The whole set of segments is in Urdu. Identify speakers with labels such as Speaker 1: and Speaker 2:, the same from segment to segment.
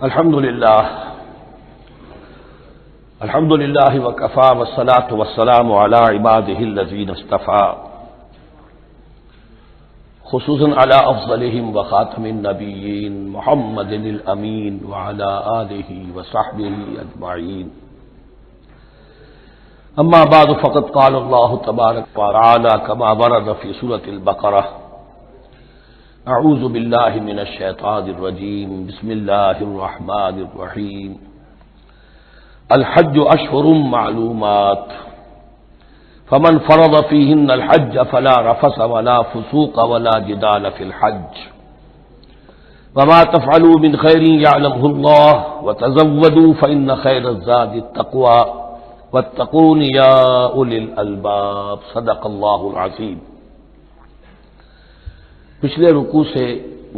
Speaker 1: الحمد للہ وکفى والصلاة والسلام على عباده الذین اصطفى خصوصا على افضلهم وخاتم النبیین محمد الامین وعلى آلہ وصحبہ اجمعین اما بعد فقد قال اللہ تبارک وتعالی كما ورد في سورة البقرہ اعوذ باللہ من الشیطان الرجیم بسم اللہ الرحمن الرحیم الحج اشہر معلومات فمن فرض فیہن الحج فلا رفث ولا فسوق ولا جدال فی الحج وما تفعلوا من خیر یعلمہ اللہ وتزودوا فإن خیر الزاد التقوی واتقون یا اولی الالباب صدق اللہ العظیم۔ پچھلے رکوع سے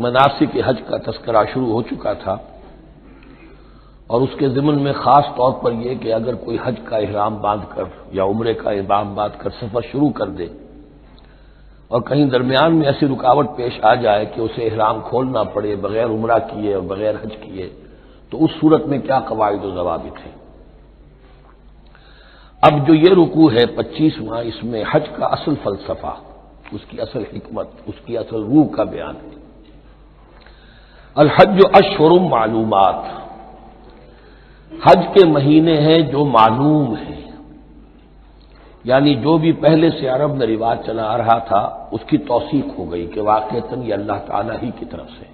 Speaker 1: مناسک حج کا تذکرہ شروع ہو چکا تھا، اور اس کے ضمن میں خاص طور پر یہ کہ اگر کوئی حج کا احرام باندھ کر یا عمرے کا احرام باندھ کر سفر شروع کر دے اور کہیں درمیان میں ایسی رکاوٹ پیش آ جائے کہ اسے احرام کھولنا پڑے بغیر عمرہ کیے اور بغیر حج کیے، تو اس صورت میں کیا قواعد و ضوابط ہیں۔ اب جو یہ رکوع ہے 25واں، اس میں حج کا اصل فلسفہ، اس کی اصل حکمت، اس کی اصل روح کا بیان ہے۔ الحج اشہر معلومات، حج کے مہینے ہیں جو معلوم ہیں، یعنی جو بھی پہلے سے عرب میں رواج چلا آ رہا تھا اس کی توثیق ہو گئی کہ واقعتاً یہ اللہ تعالیٰ ہی کی طرف سے۔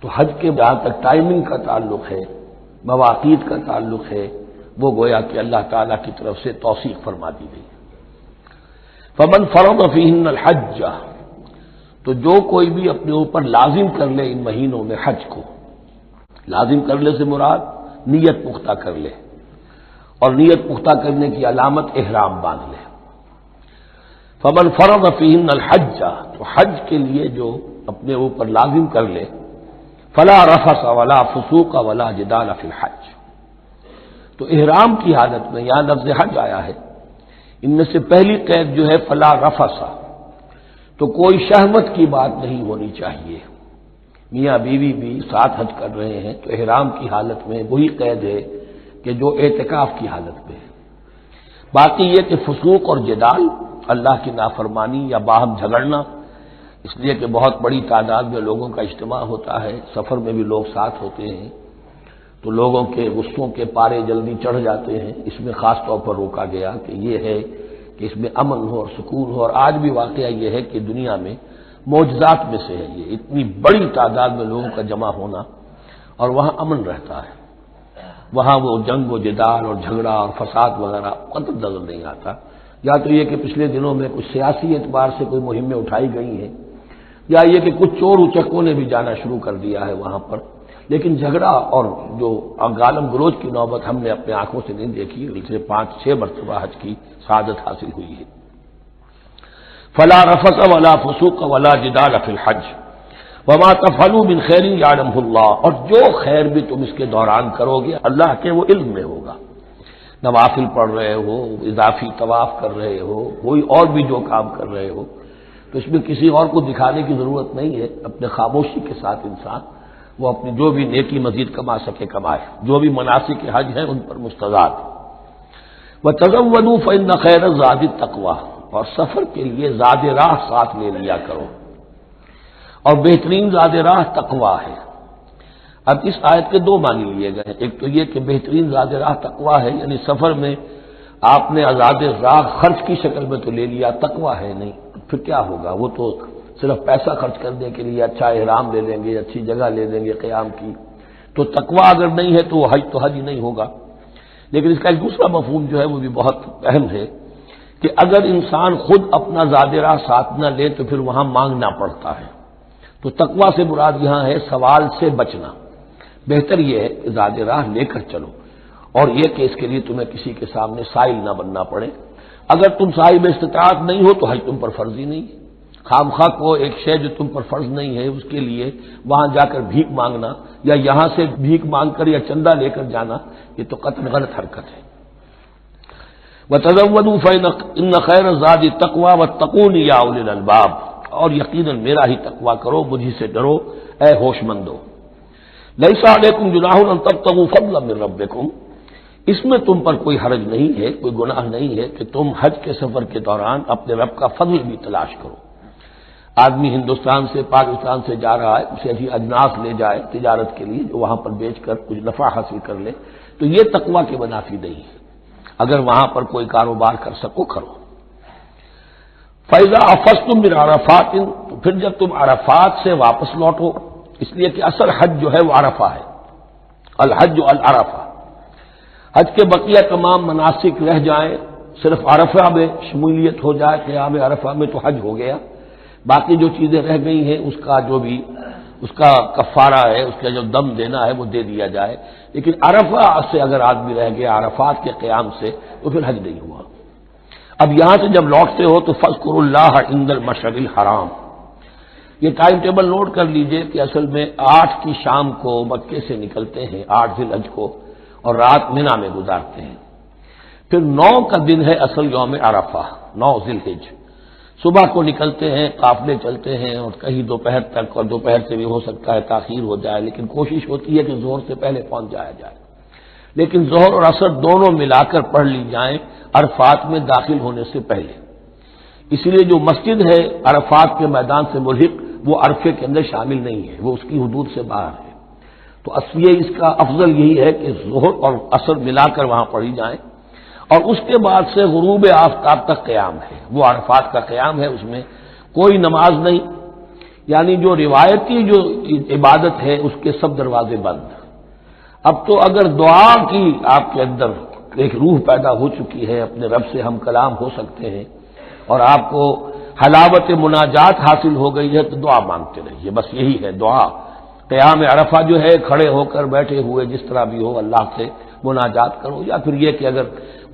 Speaker 1: تو حج کے جہاں تک ٹائمنگ کا تعلق ہے، مواقیت کا تعلق ہے، وہ گویا کہ اللہ تعالیٰ کی طرف سے توثیق فرما دی گئی۔ فمن فرض فیہن الحج، تو جو کوئی بھی اپنے اوپر لازم کر لے ان مہینوں میں حج کو، لازم کر لے سے مراد نیت پختہ کر لے، اور نیت پختہ کرنے کی علامت احرام باندھ لے۔ فمن فرض فیہن الحج، تو حج کے لیے جو اپنے اوپر لازم کر لے، فلا رفث ولا فسوق ولا جدال فی الحج، تو احرام کی حالت میں یہاں لفظ حج آیا ہے، ان میں سے پہلی قید جو ہے فلا رفث، تو کوئی شہوت کی بات نہیں ہونی چاہیے۔ میاں بیوی بھی ساتھ حج کر رہے ہیں تو احرام کی حالت میں وہی قید ہے کہ جو اعتکاف کی حالت میں ہے۔ باقی یہ کہ فسوق اور جدال، اللہ کی نافرمانی یا باہم جھگڑنا، اس لیے کہ بہت بڑی تعداد میں لوگوں کا اجتماع ہوتا ہے، سفر میں بھی لوگ ساتھ ہوتے ہیں، تو لوگوں کے غصوں کے پارے جلدی چڑھ جاتے ہیں، اس میں خاص طور پر روکا گیا کہ یہ ہے کہ اس میں امن ہو اور سکون ہو۔ اور آج بھی واقعہ یہ ہے کہ دنیا میں معجزات میں سے ہے یہ، اتنی بڑی تعداد میں لوگوں کا جمع ہونا، اور وہاں امن رہتا ہے، وہاں وہ جنگ و جدال اور جھگڑا اور فساد وغیرہ قطع نظر نہیں آتا۔ یا تو یہ کہ پچھلے دنوں میں کچھ سیاسی اعتبار سے کوئی مہمیں اٹھائی گئی ہیں، یا یہ کہ کچھ چور اچکوں نے بھی جانا شروع کر دیا ہے وہاں پر، لیکن جھگڑا اور جو گالم گلوچ کی نوبت ہم نے اپنے آنکھوں سے نہیں دیکھی، اسے 5-6 مرتبہ حج کی سعادت حاصل ہوئی ہے۔ فلا رفث ولا فسوق ولا جدال فی الحج وما تفعلوا من خیر یعلمہ اللہ، اور جو خیر بھی تم اس کے دوران کرو گے اللہ کے وہ علم میں ہوگا۔ نوافل پڑھ رہے ہو، اضافی طواف کر رہے ہو، کوئی اور بھی جو کام کر رہے ہو، تو اس میں کسی اور کو دکھانے کی ضرورت نہیں ہے، اپنے خاموشی کے ساتھ انسان وہ اپنی جو بھی نیکی مزید کما سکے کمائے، جو بھی مناسک حج ہیں ان پر مستزاد۔ وَتَزَوَّدُوا فَإِنَّ خَيْرَ الزَّادِ التَّقْوَىٰ، اور سفر کے لیے زاد راہ ساتھ لے لیا کرو، اور بہترین زاد راہ تقویٰ ہے۔ اب اس آیت کے دو معنی لیے گئے ہیں، ایک تو یہ کہ بہترین زاد راہ تقویٰ ہے، یعنی سفر میں آپ نے آزاد راہ خرچ کی شکل میں تو لے لیا، تقویٰ ہے نہیں، پھر کیا ہوگا؟ وہ تو صرف پیسہ خرچ کرنے کے لیے اچھا احرام لے لیں گے، اچھی جگہ لے لیں گے قیام کی، تو تقویٰ اگر نہیں ہے تو وہ حج تو حج ہی نہیں ہوگا۔ لیکن اس کا ایک دوسرا مفہوم جو ہے وہ بھی بہت اہم ہے کہ اگر انسان خود اپنا زاد راہ ساتھ نہ لے تو پھر وہاں مانگنا پڑتا ہے، تو تقویٰ سے مراد یہاں ہے سوال سے بچنا۔ بہتر یہ ہے کہ زاد راہ لے کر چلو، اور یہ کہ اس کے لیے تمہیں کسی کے سامنے سائل نہ بننا پڑے۔ اگر تم صاحب استطاعت نہیں ہو تو حج تم پر فرض ہی نہیں ہے۔ خام خواہ کو ایک شے جو تم پر فرض نہیں ہے اس کے لیے وہاں جا کر بھیک مانگنا، یا یہاں سے بھیک مانگ کر یا چندہ لے کر جانا، یہ تو قطعاً غلط حرکت ہے۔ وَتَزَوَّدُوا فَإِنَّ خَيْرَ الزَّادِ التَّقْوَىٰ وَاتَّقُونِ یَا أُولِي الْأَلْبَابِ، اور یقیناً میرا ہی تقویٰ کرو، مجھ ہی سے ڈرو اے ہوش مندو۔ لیس علیکم جناح ان تبتغوا فضلا من ربکم، اس میں تم پر کوئی حرج نہیں ہے، کوئی گناہ نہیں ہے کہ تم حج کے سفر کے دوران اپنے رب کا فضل بھی تلاش کرو۔ آدمی ہندوستان سے پاکستان سے جا رہا ہے، اسے ایسی اجناس لے جائے تجارت کے لیے جو وہاں پر بیچ کر کچھ نفع حاصل کر لے، تو یہ تقویٰ کے منافی نہیں ہے۔ اگر وہاں پر کوئی کاروبار کر سکو کرو۔ فَإِذَا أَفَضْتُم مِّنْ عَرَفَاتٍ، تو پھر جب تم عرفات سے واپس لوٹو، اس لیے کہ اصل حج جو ہے وہ عرفہ ہے، الحج العرفہ، حج کے بقیہ تمام مناسک رہ جائیں، صرف عرفہ میں شمولیت ہو جائے، قیام عرفہ میں تو حج ہو گیا، باقی جو چیزیں رہ گئی ہیں اس کا جو بھی اس کا کفارہ ہے، اس کا جو دم دینا ہے وہ دے دیا جائے، لیکن عرفہ سے اگر آدمی رہ گیا عرفات کے قیام سے تو پھر حج نہیں ہوا۔ اب یہاں سے جب لوٹتے ہو تو فاذکروا اللہ عند المشعر الحرام، یہ ٹائم ٹیبل نوٹ کر لیجئے کہ اصل میں 8 کی شام کو مکے سے نکلتے ہیں 8 ذی الحج کو، اور رات منا میں گزارتے ہیں۔ پھر 9 کا دن ہے اصل یوم عرفہ، 9 ذی الحج، صبح کو نکلتے ہیں، قافلے چلتے ہیں اور کہیں دوپہر تک، اور دوپہر سے بھی ہو سکتا ہے تاخیر ہو جائے، لیکن کوشش ہوتی ہے کہ ظہر سے پہلے پہنچ جایا جائے، لیکن ظہر اور عصر دونوں ملا کر پڑھ لی جائیں عرفات میں داخل ہونے سے پہلے۔ اسی لیے جو مسجد ہے عرفات کے میدان سے ملحق وہ عرفے کے اندر شامل نہیں ہے، وہ اس کی حدود سے باہر ہے، تو اصلیے اس کا افضل یہی ہے کہ ظہر اور عصر ملا کر وہاں پڑھی جائیں، اور اس کے بعد سے غروب آفتاب تک قیام ہے، وہ عرفات کا قیام ہے، اس میں کوئی نماز نہیں، یعنی جو روایتی جو عبادت ہے اس کے سب دروازے بند۔ اب تو اگر دعا کی آپ کے اندر ایک روح پیدا ہو چکی ہے، اپنے رب سے ہم کلام ہو سکتے ہیں، اور آپ کو حلاوت مناجات حاصل ہو گئی ہے تو دعا مانگتے رہیے، بس یہی ہے دعا۔ قیام عرفہ جو ہے کھڑے ہو کر بیٹھے ہوئے جس طرح بھی ہو اللہ سے مناجات کرو، یا پھر یہ کہ اگر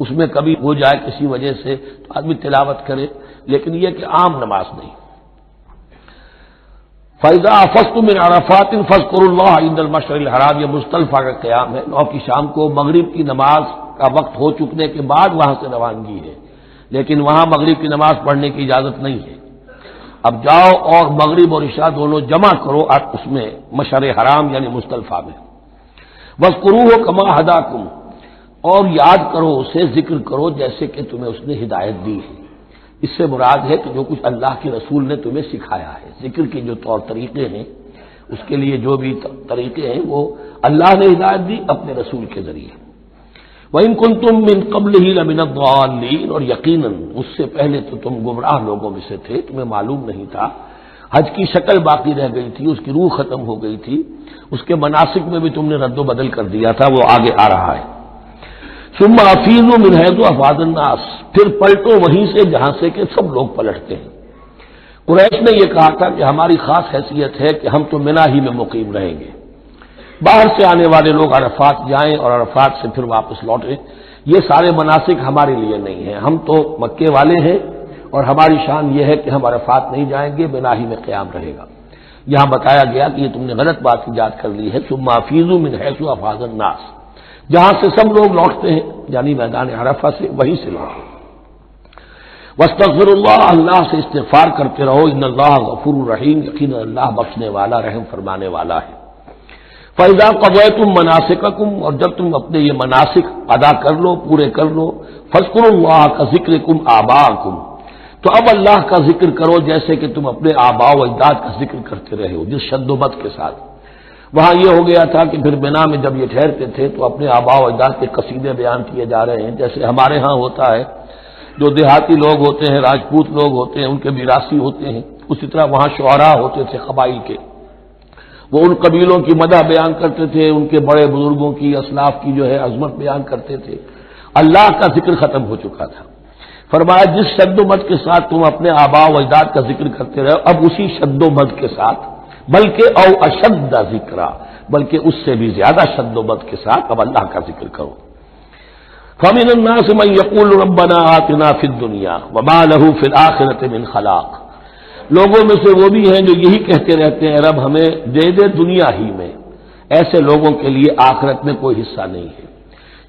Speaker 1: اس میں کبھی ہو جائے کسی وجہ سے تو آدمی تلاوت کرے، لیکن یہ کہ عام نماز نہیں۔ فَإِذَا أَفَضْتُم مِّنْ عَرَفَاتٍ فاذكروا اللَّهَ عِندَ الْمَشْعَرِ الْحَرَامِ، یہ مزدلفہ کا قیام ہے، 9 کی شام کو مغرب کی نماز کا وقت ہو چکنے کے بعد وہاں سے روانگی ہے، لیکن وہاں مغرب کی نماز پڑھنے کی اجازت نہیں ہے۔ اب جاؤ اور مغرب اور عشاء دونوں جمع کرو اس میں مشعر حرام یعنی مزدلفہ میں۔ وَاذْكُرُوهُ كَمَا هَدَاكُمْ، اور یاد کرو اسے، ذکر کرو جیسے کہ تمہیں اس نے ہدایت دی ہے۔ اس سے مراد ہے کہ جو کچھ اللہ کے رسول نے تمہیں سکھایا ہے، ذکر کے جو طور طریقے ہیں، اس کے لیے جو بھی طریقے ہیں وہ اللہ نے ہدایت دی اپنے رسول کے ذریعے۔ وَإِن كُنتُم مِّن قَبْلِهِ لَمِنَ الضَّالِّينَ، اور یقیناً اس سے پہلے تو تم گمراہ لوگوں میں سے تھے، تمہیں معلوم نہیں تھا، حج کی شکل باقی رہ گئی تھی، اس کی روح ختم ہو گئی تھی، اس کے مناسک میں بھی تم نے رد و بدل کر دیا تھا، وہ آگے آ رہا ہے۔ ثُمَّ أَفِيضُوا مِنْ حَيْثُ أَفَاضَ النَّاسُ، پھر پلٹو وہیں سے جہاں سے کہ سب لوگ پلٹتے ہیں۔ قریش نے یہ کہا تھا کہ ہماری خاص حیثیت ہے کہ ہم تو منا ہی میں مقیم رہیں گے، باہر سے آنے والے لوگ عرفات جائیں اور عرفات سے پھر واپس لوٹیں، یہ سارے مناسک ہمارے لیے نہیں ہیں، ہم تو مکے والے ہیں اور ہماری شان یہ ہے کہ ہم عرفات نہیں جائیں گے، منا ہی میں قیام رہے گا۔ یہاں بتایا گیا کہ یہ تم نے غلط بات ایجاد کر لی ہے، ثم افیضوا من حیث افاض الناس، جہاں سے سب لوگ لوٹتے ہیں یعنی میدان عرفہ سے، وہیں سے لوٹیں۔ واستغفروا اللہ، اللہ سے استغفار کرتے رہو، ان اللہ غفور رحیم، یقینا اللہ بخشنے والا رحم فرمانے والا ہے۔ فَإِذَا قَضَيْتُم مَّنَاسِكَكُمْ، اور جب تم اپنے یہ مناسک ادا کر لو، پورے کر لو، فاذكروا اللہ كذكركم آباءكم، تو اب اللہ کا ذکر کرو جیسے کہ تم اپنے آباء و اجداد کا ذکر کرتے رہے ہو، جس شد و بد کے ساتھ۔ وہاں یہ ہو گیا تھا کہ پھر بنا میں جب یہ ٹھہرتے تھے تو اپنے آباء و اجداد کے قصیدے بیان کیے جا رہے ہیں، جیسے ہمارے ہاں ہوتا ہے، جو دیہاتی لوگ ہوتے ہیں، راجپوت لوگ ہوتے ہیں، ان کے میراثی ہوتے ہیں، اسی طرح وہاں شعراء ہوتے تھے قبائل کے، وہ ان قبیلوں کی مدح بیان کرتے تھے، ان کے بڑے بزرگوں کی، اسلاف کی جو ہے عظمت بیان کرتے تھے۔ اللہ کا ذکر ختم ہو چکا تھا، فرمایا جس شد و مد کے ساتھ تم اپنے آباء و اجداد کا ذکر کرتے رہے، اب اسی شد و مد کے ساتھ، بلکہ او اشد ذکرا، بلکہ اس سے بھی زیادہ شد و مد کے ساتھ اب اللہ کا ذکر کرو۔ فَمِنَ النَّاسِ مَن يَقُولُ رَبَّنَا آتِنَا فِي الدُّنْيَا وَمَا لَهُ فِي الْآخِرَةِ مِنْ خَلَاقٍ، لوگوں میں سے وہ بھی ہیں جو یہی کہتے رہتے ہیں رب ہمیں دے دے دنیا ہی میں، ایسے لوگوں کے لیے آخرت میں کوئی حصہ نہیں ہے،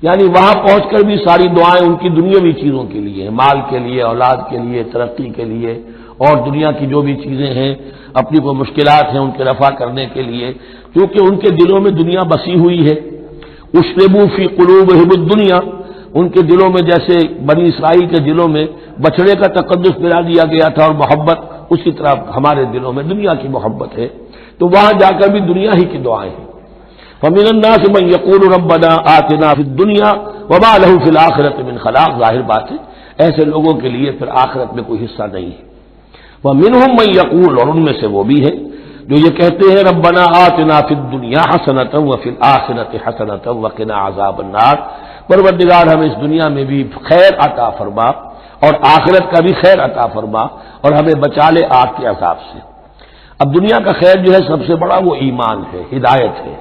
Speaker 1: یعنی وہاں پہنچ کر بھی ساری دعائیں ان کی دنیاوی چیزوں کے لیے ہیں، مال کے لیے، اولاد کے لیے، ترقی کے لیے، اور دنیا کی جو بھی چیزیں ہیں، اپنی کوئی مشکلات ہیں ان کے رفع کرنے کے لیے، کیونکہ ان کے دلوں میں دنیا بسی ہوئی ہے۔ اشربوا فی قلوبہم الدنیا، ان کے دلوں میں جیسے بنی اسرائیل کے دلوں میں بچڑے کا تقدس ملا دیا گیا تھا اور محبت، اسی طرح ہمارے دلوں میں دنیا کی محبت ہے، تو وہاں جا کر بھی دنیا ہی کی دعائیں ہیں۔ فَمِنَ النَّاسِ مَن يَقُولُ رَبَّنَا آتِنَا فِي الدُّنْيَا وَمَا لَهُ فِي الْآخِرَةِ مِنْ خَلَاقٍ، ظاہر بات ہے ایسے لوگوں کے لیے پھر آخرت میں کوئی حصہ نہیں ہے۔ وَمِنْهُم مَن يَقُولُ، اور ان میں سے وہ بھی ہے جو یہ کہتے ہیں ربنا آتنا فی الدنیا حسنۃ وفی الآخرۃ حسنۃ وقنا عذاب النار، پروردگار ہمیں اس دنیا میں بھی خیر عطا فرما اور آخرت کا بھی خیر عطا فرما اور ہمیں بچا لے آگ کے عذاب سے۔ اب دنیا کا خیر جو ہے سب سے بڑا وہ ایمان ہے، ہدایت ہے۔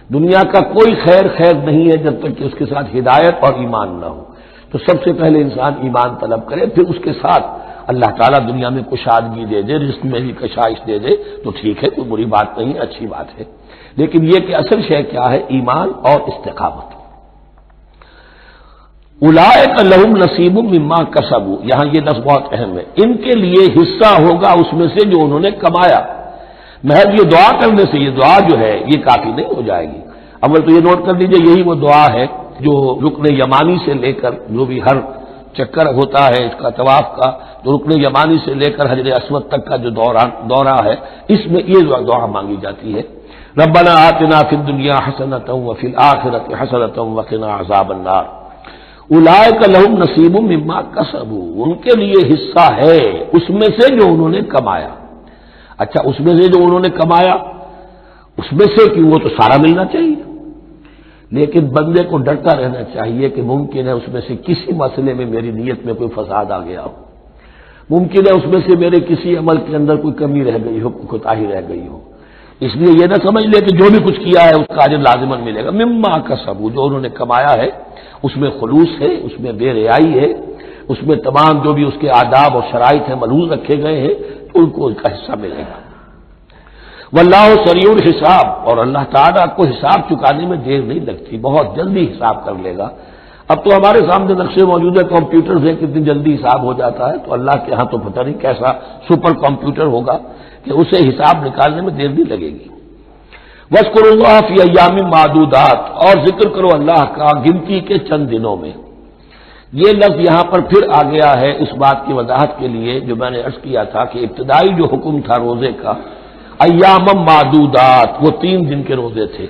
Speaker 1: دنیا کا کوئی خیر نہیں ہے جب تک کہ اس کے ساتھ ہدایت اور ایمان نہ ہو، تو سب سے پہلے انسان ایمان طلب کرے، پھر اس کے ساتھ اللہ تعالیٰ دنیا میں کشادگی دے دے، رزق میں بھی کشائش دے دے تو ٹھیک ہے، کوئی بری بات نہیں، اچھی بات ہے، لیکن یہ کہ اصل شے کیا ہے؟ ایمان اور استقامت۔ اولئک لہم نصیب مما کسبوا، یہاں یہ لفظ بہت اہم ہے، ان کے لیے حصہ ہوگا اس میں سے جو انہوں نے کمایا۔ محض یہ دعا کرنے سے، یہ دعا جو ہے یہ کافی نہیں ہو جائے گی۔ اول تو یہ نوٹ کر لیجئے، یہی وہ دعا ہے جو رکن یمانی سے لے کر جو بھی ہر چکر ہوتا ہے اس کا طواف کا، جو رکن یمانی سے لے کر حجر اسود تک کا جو دورہ ہے، اس میں یہ دعا مانگی جاتی ہے، ربنا آتنا فی الدنیا حسنۃ وفی الآخرۃ حسنۃ وقنا عذاب النار۔ اولئک لہم نصیب مما کسبوا، ان کے لیے حصہ ہے اس میں سے جو انہوں نے کمایا۔ اچھا، اس میں سے جو انہوں نے کمایا، اس میں سے کہ وہ تو سارا ملنا چاہیے، لیکن بندے کو ڈرتا رہنا چاہیے کہ ممکن ہے اس میں سے کسی مسئلے میں میری نیت میں کوئی فساد آ گیا ہو، ممکن ہے اس میں سے میرے کسی عمل کے اندر کوئی کمی رہ گئی ہو، کوئی کوتاہی رہ گئی ہو، اس لیے یہ نہ سمجھ لے کہ جو بھی کچھ کیا ہے اس کا اجر لازماً ملے گا۔ مما کسبوا، جو انہوں نے کمایا ہے اس میں خلوص ہے، اس میں بے ریائی ہے، اس میں تمام جو بھی اس کے آداب اور شرائط ہیں ملحوظ رکھے گئے ہیں، تو ان کو اس کا حصہ ملے گا۔ واللہ سریع الحساب، اور اللہ تعالیٰ کو حساب چکانے میں دیر نہیں لگتی، بہت جلدی حساب کر لے گا۔ اب تو ہمارے سامنے نقشے موجود ہے، کمپیوٹرز ہیں، کتنی جلدی حساب ہو جاتا ہے، تو اللہ کے ہاں تو پتہ نہیں کیسا سپر کمپیوٹر ہوگا کہ اسے حساب نکالنے میں دیر نہیں لگے گی۔ وَاذْكُرُوا اللَّهَ فِي أَيَّامٍ مَّعْدُودَاتٍ، اور ذکر کرو اللہ کا گنتی کے چند دنوں میں۔ یہ لفظ یہاں پر پھر آ گیا ہے اس بات کی وضاحت کے لیے جو میں نے عرض کیا تھا کہ ابتدائی جو حکم تھا روزے کا، ایام معدودات، وہ 3 دن کے روزے تھے،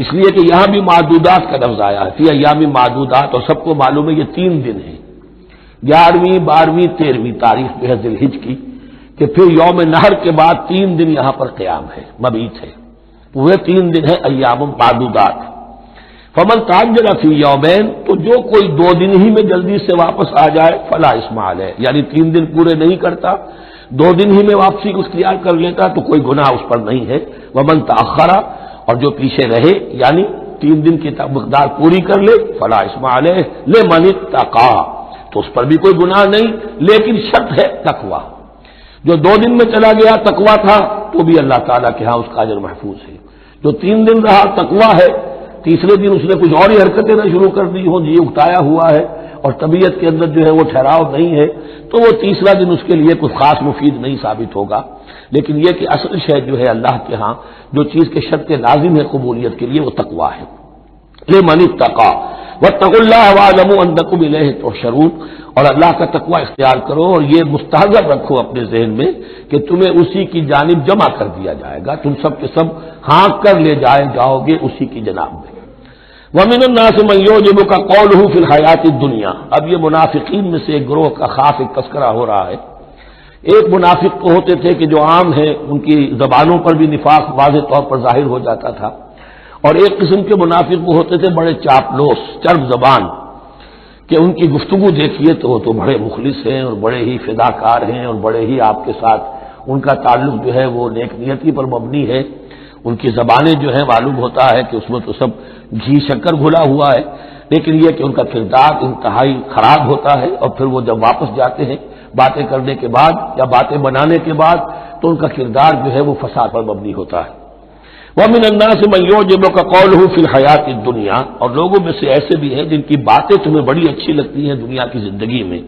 Speaker 1: اس لیے کہ یہاں بھی معدودات کا لفظ آیا ہے، فی ایام معدودات، اور سب کو معلوم ہے یہ 3 دن ہیں، 11ویں 12ویں 13ویں تاریخ جو ہے ذی الحج کی، کہ پھر یوم نحر کے بعد 3 دن یہاں پر قیام ہے، مبیت ہے، وہ 3 دن ہے ایام معدودات۔ فمن تعجل فی یومین، تو جو کوئی 2 دن ہی میں جلدی سے واپس آ جائے فلا اثم علیہ، یعنی 3 دن پورے نہیں کرتا، 2 دن ہی میں واپسی کو اختیار کر لیتا تو کوئی گناہ اس پر نہیں ہے۔ ومن تأخر، اور جو پیچھے رہے یعنی 3 دن کی مقدار پوری کر لے فلا اثم علیہ لمن اتقى، تو اس پر بھی کوئی گناہ نہیں، لیکن شرط ہے تقوی۔ جو 2 دن میں چلا گیا تقوی تھا تو بھی اللہ تعالیٰ کے ہاں اس کا اجر محفوظ ہے، جو 3 دن رہا تقوی ہے، تیسرے دن اس نے کچھ اور ہی حرکتیں نہ شروع کر دی ہوں، جی اکتایا ہوا ہے اور طبیعت کے اندر جو ہے وہ ٹھہراؤ نہیں ہے، تو وہ تیسرا دن اس کے لیے کچھ خاص مفید نہیں ثابت ہوگا، لیکن یہ کہ اصل شے جو ہے اللہ کے ہاں جو چیز کے شرط لازم ہے قبولیت کے لیے وہ تقوی ہے۔ لمن اتقى واتقوا الله واعلموا انکم الیہ تحشرون، اور اللہ کا تقوی اختیار کرو اور یہ مستحضر رکھو اپنے ذہن میں کہ تمہیں اسی کی جانب جمع کر دیا جائے گا، تم سب کے سب ہانک کر لے جاؤ گے اسی کی جناب میں۔ وَمِنَ النَّاسِ مَن يُعْجِبُكَ قَوْلُهُ فِي الْحَيَاةِ الدُّنْيَا، اب یہ منافقین میں سے ایک گروہ کا خاص ایک تذکرہ ہو رہا ہے۔ ایک منافق تو ہوتے تھے کہ جو عام ہیں، ان کی زبانوں پر بھی نفاق واضح طور پر ظاہر ہو جاتا تھا، اور ایک قسم کے منافق وہ ہوتے تھے بڑے چاپلوس، چرب زبان، کہ ان کی گفتگو دیکھیے تو وہ تو بڑے مخلص ہیں اور بڑے ہی فداکار ہیں اور بڑے ہی آپ کے ساتھ ان کا تعلق جو ہے وہ نیک نیتی پر مبنی ہے، ان کی زبانیں جو ہیں معلوم ہوتا ہے کہ اس میں تو سب گھی شکر گھلا ہوا ہے، لیکن یہ کہ ان کا کردار انتہائی خراب ہوتا ہے، اور پھر وہ جب واپس جاتے ہیں باتیں کرنے کے بعد یا باتیں بنانے کے بعد تو ان کا کردار جو ہے وہ فساد پر مبنی ہوتا ہے۔ وَمِنَ النَّاسِ مَن يُعْجِبُكَ قَوْلُهُ فِي الْحَيَاةِ الدُّنْيَا، اور لوگوں میں سے ایسے بھی ہیں جن کی باتیں تمہیں بڑی اچھی لگتی ہیں دنیا کی زندگی میں،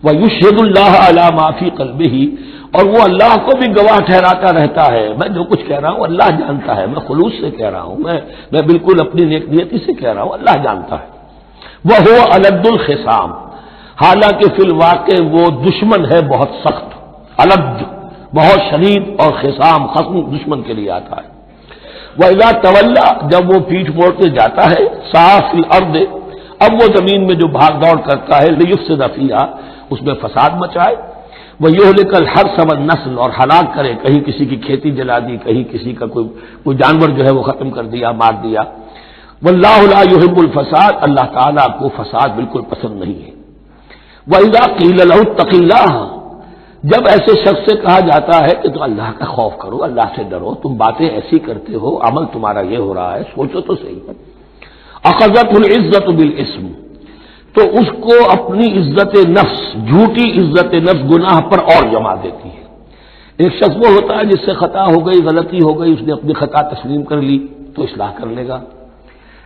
Speaker 1: وَيُشْهِدُ اللَّهَ عَلَى مَا فِي قَلْبِهِ، اور وہ اللہ کو بھی گواہ ٹھہراتا رہتا ہے، میں جو کچھ کہہ رہا ہوں اللہ جانتا ہے، میں خلوص سے کہہ رہا ہوں، میں بالکل اپنی نیک نیتی سے کہہ رہا ہوں، اللہ جانتا ہے۔ وَهُوَ أَلَدُّ الْخِصَامِ، حالانکہ فی الواقع وہ دشمن ہے بہت سخت، الد بہت شدید، اور خصام خصم دشمن کے لیے آتا ہے۔ وَإِذَا تَوَلَّى، جب وہ پیٹھ موڑ کے جاتا ہے، سعى فِي الْأَرْضِ، اب وہ زمین میں جو بھاگ دوڑ کرتا ہے، لِيُفْسِدَ فِيهَا، اس میں فساد مچائے، وَيُهْلِكَ الْحَرْثَ وَالنَّسْلَ، اور ہلاک کرے، کہیں کسی کی کھیتی جلا دی، کہیں کسی کا کوئی جانور جو ہے وہ ختم کر دیا، مار دیا۔ وَاللَّهُ لَا يُحِبُّ الْفَسَادَ، اللہ تعالیٰ کو فساد بالکل پسند نہیں ہے۔ وَإِذَا قِيلَ لَهُ اتَّقِ اللَّهَ، جب ایسے شخص سے کہا جاتا ہے کہ تو اللہ کا خوف کرو، اللہ سے ڈرو، تم باتیں ایسی کرتے ہو، عمل تمہارا یہ ہو رہا ہے، سوچو تو صحیح۔ اخذته العزت بالاسم، تو اس کو اپنی عزت نفس، جھوٹی عزت نفس گناہ پر اور جما دیتی ہے۔ ایک شخص وہ ہوتا ہے جس سے خطا ہو گئی، غلطی ہو گئی، اس نے اپنی خطا تسلیم کر لی تو اصلاح کر لے گا۔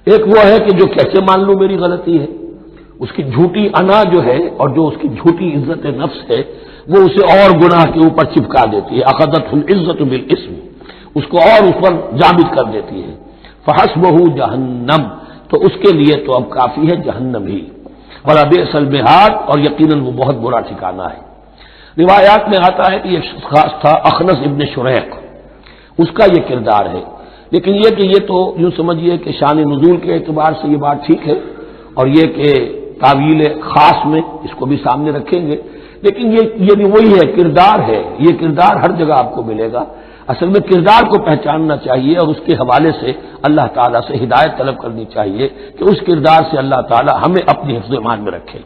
Speaker 1: ایک وہ ہے کہ جو کیسے مان لوں میری غلطی ہے، اس کی جھوٹی انا جو ہے اور جو اس کی جھوٹی عزت نفس ہے وہ اسے اور گناہ کے اوپر چپکا دیتی ہے۔ اخذته العزت بالاسم، اس کو اور اس پر جامد کر دیتی ہے۔ فحسبه جہنم، تو اس کے لیے تو اب کافی ہے جہنم ہی۔ وَلَبِئْسَ الْمِہَادُ، اور یقیناً وہ بہت برا ٹھکانہ ہے۔ روایات میں آتا ہے کہ یہ شخص خاص تھا اخنس ابن شریق، اس کا یہ کردار ہے، لیکن یہ کہ یہ تو یوں سمجھیے کہ شان نزول کے اعتبار سے یہ بات ٹھیک ہے، اور یہ کہ تعویل خاص میں اس کو بھی سامنے رکھیں گے، لیکن یہ بھی وہی ہے، کردار ہے، یہ کردار ہر جگہ آپ کو ملے گا۔ اصل میں کردار کو پہچاننا چاہیے اور اس کے حوالے سے اللہ تعالیٰ سے ہدایت طلب کرنی چاہیے کہ اس کردار سے اللہ تعالیٰ ہمیں اپنی حفظ ایمان میں رکھے۔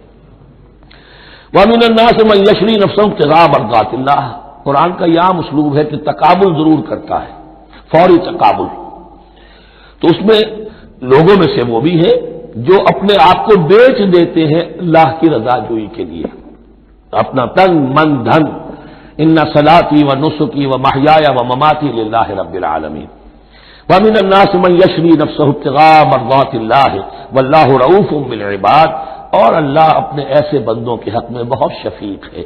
Speaker 1: وَمِنَ النَّاسِ مَن يَشْرِي نَفْسَهُ ابْتِغَاءَ مَرْضَاتِ اللَّهِ، قرآن کا یہ عام اسلوب ہے کہ تقابل ضرور کرتا ہے، فوری تقابل، تو اس میں لوگوں میں سے وہ بھی ہے جو اپنے آپ کو بیچ دیتے ہیں اللہ کی رضا جوئی کے لیے، اپنا تن من دھن، ان صلاتی و نسکی و محیای و مماتی للہ رب العالمین۔ ومن الناس من یشری نفسہ ابتغاء مرضات اللہ واللہ رؤوف بالعباد، اور اللہ اپنے ایسے بندوں کے حق میں بہت شفیق ہے۔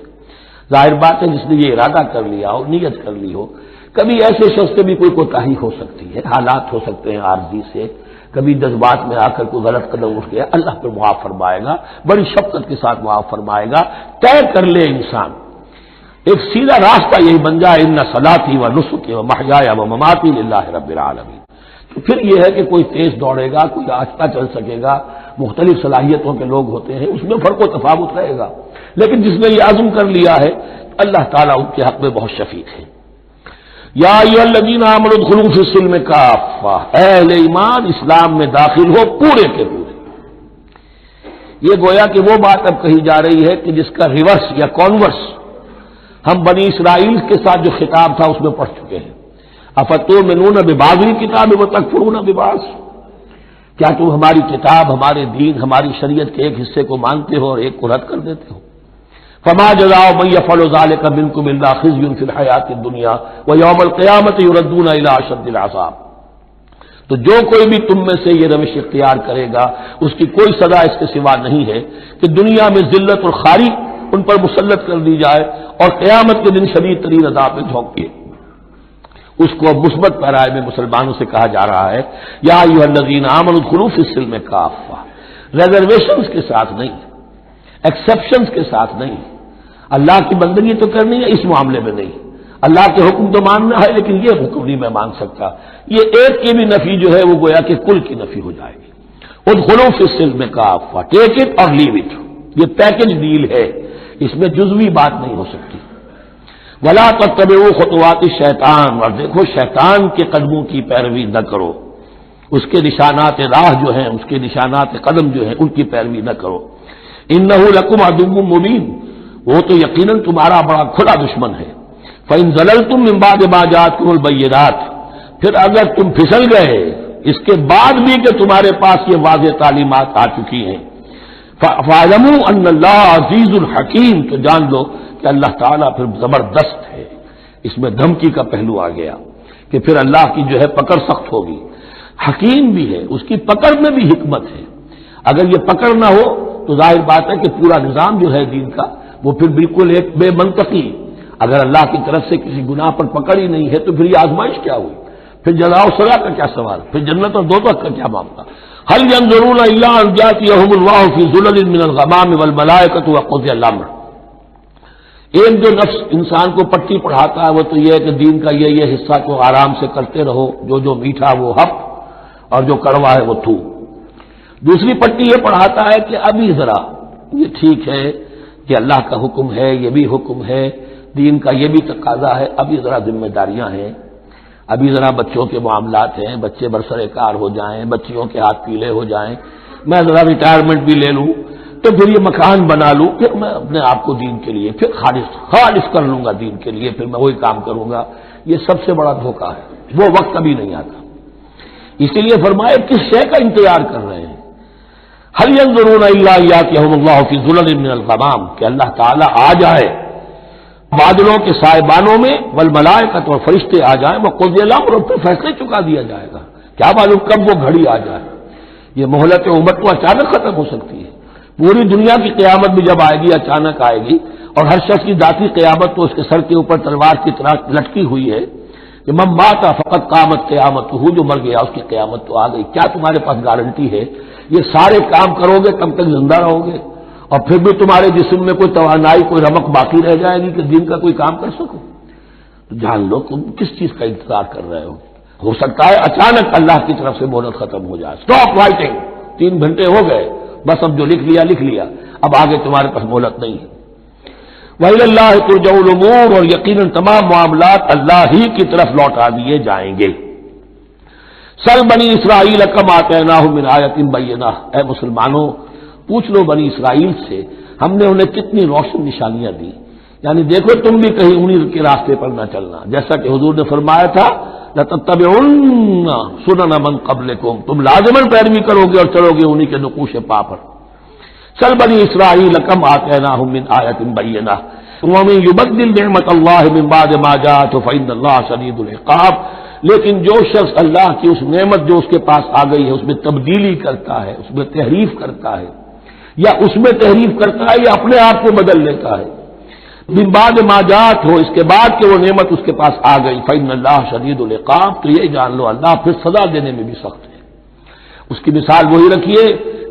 Speaker 1: ظاہر بات ہے جس نے یہ ارادہ کر لیا ہو، نیت کر لی ہو، کبھی ایسے شخص سے بھی کوئی کوتاہی ہو سکتی ہے، حالات ہو سکتے ہیں عارضی سے، کبھی جذبات میں آ کر کوئی غلط قدم اٹھ گیا، اللہ پہ معاف فرمائے گا، بڑی شفقت کے ساتھ معاف فرمائے گا۔ طے کر لے انسان، ایک سیدھا راستہ یہی بن جائے، ان صلاتی و نسکی و محیای و مماتی للہ رب العالمین، تو پھر یہ ہے کہ کوئی تیز دوڑے گا، کوئی آہستہ چل سکے گا، مختلف صلاحیتوں کے لوگ ہوتے ہیں، اس میں فرق و تفاوت رہے گا، لیکن جس نے یہ عزم کر لیا ہے اللہ تعالیٰ ان کے حق میں بہت شفیق ہے۔ یا ایھا الذین آمنوا ادخلوا فی السلم کافہ، اے اہل ایمان اسلام میں داخل ہو پورے کے پورے۔ یہ گویا کہ وہ بات اب کہی جا رہی ہے کہ جس کا ریورس یا کانورس ہم بنی اسرائیل کے ساتھ جو خطاب تھا اس میں پڑھ چکے ہیں۔ افتؤمنون ببعض الکتاب وتکفرون ببعض، کیا تم ہماری کتاب، ہمارے دین، ہماری شریعت کے ایک حصے کو مانتے ہو اور ایک کو رد کر دیتے ہو؟ فما جزاء من يفعل ذلك منكم الا خزي في الحياة الدنيا ويوم القيامة يردون الى اشد العذاب، تو جو کوئی بھی تم میں سے یہ روش اختیار کرے گا اس کی کوئی سزا اس کے سوا نہیں ہے کہ دنیا میں ذلت اور خواری ان پر مسلط کر دی جائے اور قیامت کے دن شدید ترین عذاب میں جھونکیے۔ اس کو اب مثبت پیرائے میں مسلمانوں سے کہا جا رہا ہے یا ایھا الذین آمنوا ادخلوا فی السلم کافہ، ریزرویشنز کے ساتھ نہیں، ایکسیپشنز کے ساتھ نہیں۔ اللہ کی بندگی تو کرنی ہے، اس معاملے میں نہیں، اللہ کے حکم تو ماننا ہے لیکن یہ حکم نہیں میں مان سکتا، یہ ایک کی بھی نفی جو ہے وہ گویا کہ کل کی نفی ہو جائے گی۔ ادخلوا فی السلم کافہ، ٹیک اٹ اور لیو اٹ، یہ پیکج ڈیل ہے، اس میں جزوی بات نہیں ہو سکتی۔ ولا تتبعوا خطوات الشیطان، اور دیکھو شیطان کے قدموں کی پیروی نہ کرو، اس کے نشانات راہ جو ہیں، اس کے نشانات قدم جو ہیں ان کی پیروی نہ کرو۔ انہ لکم عدو مبین، وہ تو یقیناً تمہارا بڑا کھلا دشمن ہے۔ فإن زللتم من بعد ما جاءتكم البینات، پھر اگر تم پھسل گئے اس کے بعد بھی کہ تمہارے پاس یہ واضح تعلیمات آ چکی ہیں، فاعلموا ان اللہ عزیز الحکیم، تو جان لو کہ اللہ تعالیٰ پھر زبردست ہے۔ اس میں دھمکی کا پہلو آ گیا کہ پھر اللہ کی جو ہے پکڑ سخت ہوگی، حکیم بھی ہے، اس کی پکڑ میں بھی حکمت ہے۔ اگر یہ پکڑ نہ ہو تو ظاہر بات ہے کہ پورا نظام جو ہے دین کا وہ پھر بالکل ایک بے منطقی، اگر اللہ کی طرف سے کسی گناہ پر پکڑ ہی نہیں ہے تو پھر یہ آزمائش کیا ہوئی؟ پھر جزا و سزا کا کیا سوال؟ پھر جنت اور دوزخ کا کیا معاملہ؟ هل ينظرون الا ان ياتيهم الله في ظلل من الغمام والملائكه وقضي الامر۔ ایک جو نفس انسان کو پٹی پڑھاتا ہے وہ تو یہ ہے کہ دین کا یہ حصہ کو آرام سے کرتے رہو، جو میٹھا وہ ہپ اور جو کڑوا ہے وہ تھو۔ دوسری پٹی یہ پڑھاتا ہے کہ ابھی ذرا یہ ٹھیک ہے کہ اللہ کا حکم ہے، یہ بھی حکم ہے، دین کا یہ بھی تقاضا ہے، ابھی ذرا ذمہ داریاں ہیں، ابھی ذرا بچوں کے معاملات ہیں، بچے برسر کار ہو جائیں، بچیوں کے ہاتھ پیلے ہو جائیں، میں ذرا ریٹائرمنٹ بھی لے لوں تو پھر یہ مکان بنا لوں، پھر میں اپنے آپ کو دین کے لیے پھر خالص کر لوں گا، دین کے لیے پھر میں وہی کام کروں گا۔ یہ سب سے بڑا دھوکہ ہے، وہ وقت کبھی نہیں آتا۔ اسی لیے فرمائے کس شے کا انتظار کر رہے ہیں؟ هل ينظرون الا ان ياتيهم الله في ظلل من الغمام، کہ اللہ تعالیٰ آ جائے بادلوں کے سائبانوں میں، والملائکۃ اور فرشتے آ جائیں، وقضی الامر اور پھر فیصلے چکا دیا جائے گا۔ کیا معلوم کب وہ گھڑی آ جائے، یہ مہلت عمر تو اچانک ختم ہو سکتی ہے۔ پوری دنیا کی قیامت بھی جب آئے گی اچانک آئے گی، اور ہر شخص کی ذاتی قیامت تو اس کے سر کے اوپر تلوار کی طرح لٹکی ہوئی ہے کہ من مات فقط قامت قیامت ہو، جو مر گیا اس کی قیامت تو آ گئی۔ کیا تمہارے پاس گارنٹی ہے یہ سارے کام کرو گے کب تک زندہ رہو گے، اور پھر بھی تمہارے جسم میں کوئی توانائی کوئی رمق باقی رہ جائے گی کہ دین کا کوئی کام کر سکو؟ تو جان لو تم کس چیز کا انتظار کر رہے ہو سکتا ہے اچانک اللہ کی طرف سے مہلت ختم ہو جائے، اسٹاپ رائٹنگ، 3 گھنٹے ہو گئے، بس اب جو لکھ لیا، اب آگے تمہارے پاس مہلت نہیں ہے۔ وَإِلَى اللَّهِ تُرْجَعُ الْأُمُورُ، اور یقیناً تمام معاملات اللہ ہی کی طرف لوٹا دیے جائیں گے۔ سل بنی اسرائیل کم آتیناہم من آیۃ بینہ، اے مسلمانوں پوچھ لو بنی اسرائیل سے ہم نے انہیں کتنی روشن نشانیاں دی، یعنی دیکھو تم بھی کہیں انہی کے راستے پر نہ چلنا، جیسا کہ حضور نے فرمایا تھا لَتَتَّبِعُنَّ سُنَنَ مَن قَبْلِكُمْ، تم لازماً پیروی کرو گے اور چلو گے انہی کے نقوش پا پر۔ سل بنی اسرائیل کم آتیناہم من آیۃ بینہ وَمَن یُبَدِّلْ نِعْمَتَ اللَّهِ مِن بَعْدِ مَا جَاءَتْهُ فَإِنَّ اللَّهَ شَدِیدُ الْعِقَابِ، لیکن جو شخص اللہ کی اس نعمت جو اس کے پاس آ گئی ہے اس میں تبدیلی کرتا ہے، اس میں تحریف کرتا ہے، یا اس میں تحریف کرتا ہے یا اپنے آپ کو بدل لیتا ہے، من بعد ما جاءت ہو، اس کے بعد کہ وہ نعمت اس کے پاس آ گئی، فإن اللہ شدید العقاب، تو یہ جان لو اللہ پھر سزا دینے میں بھی سخت ہے۔ اس کی مثال وہی رکھیے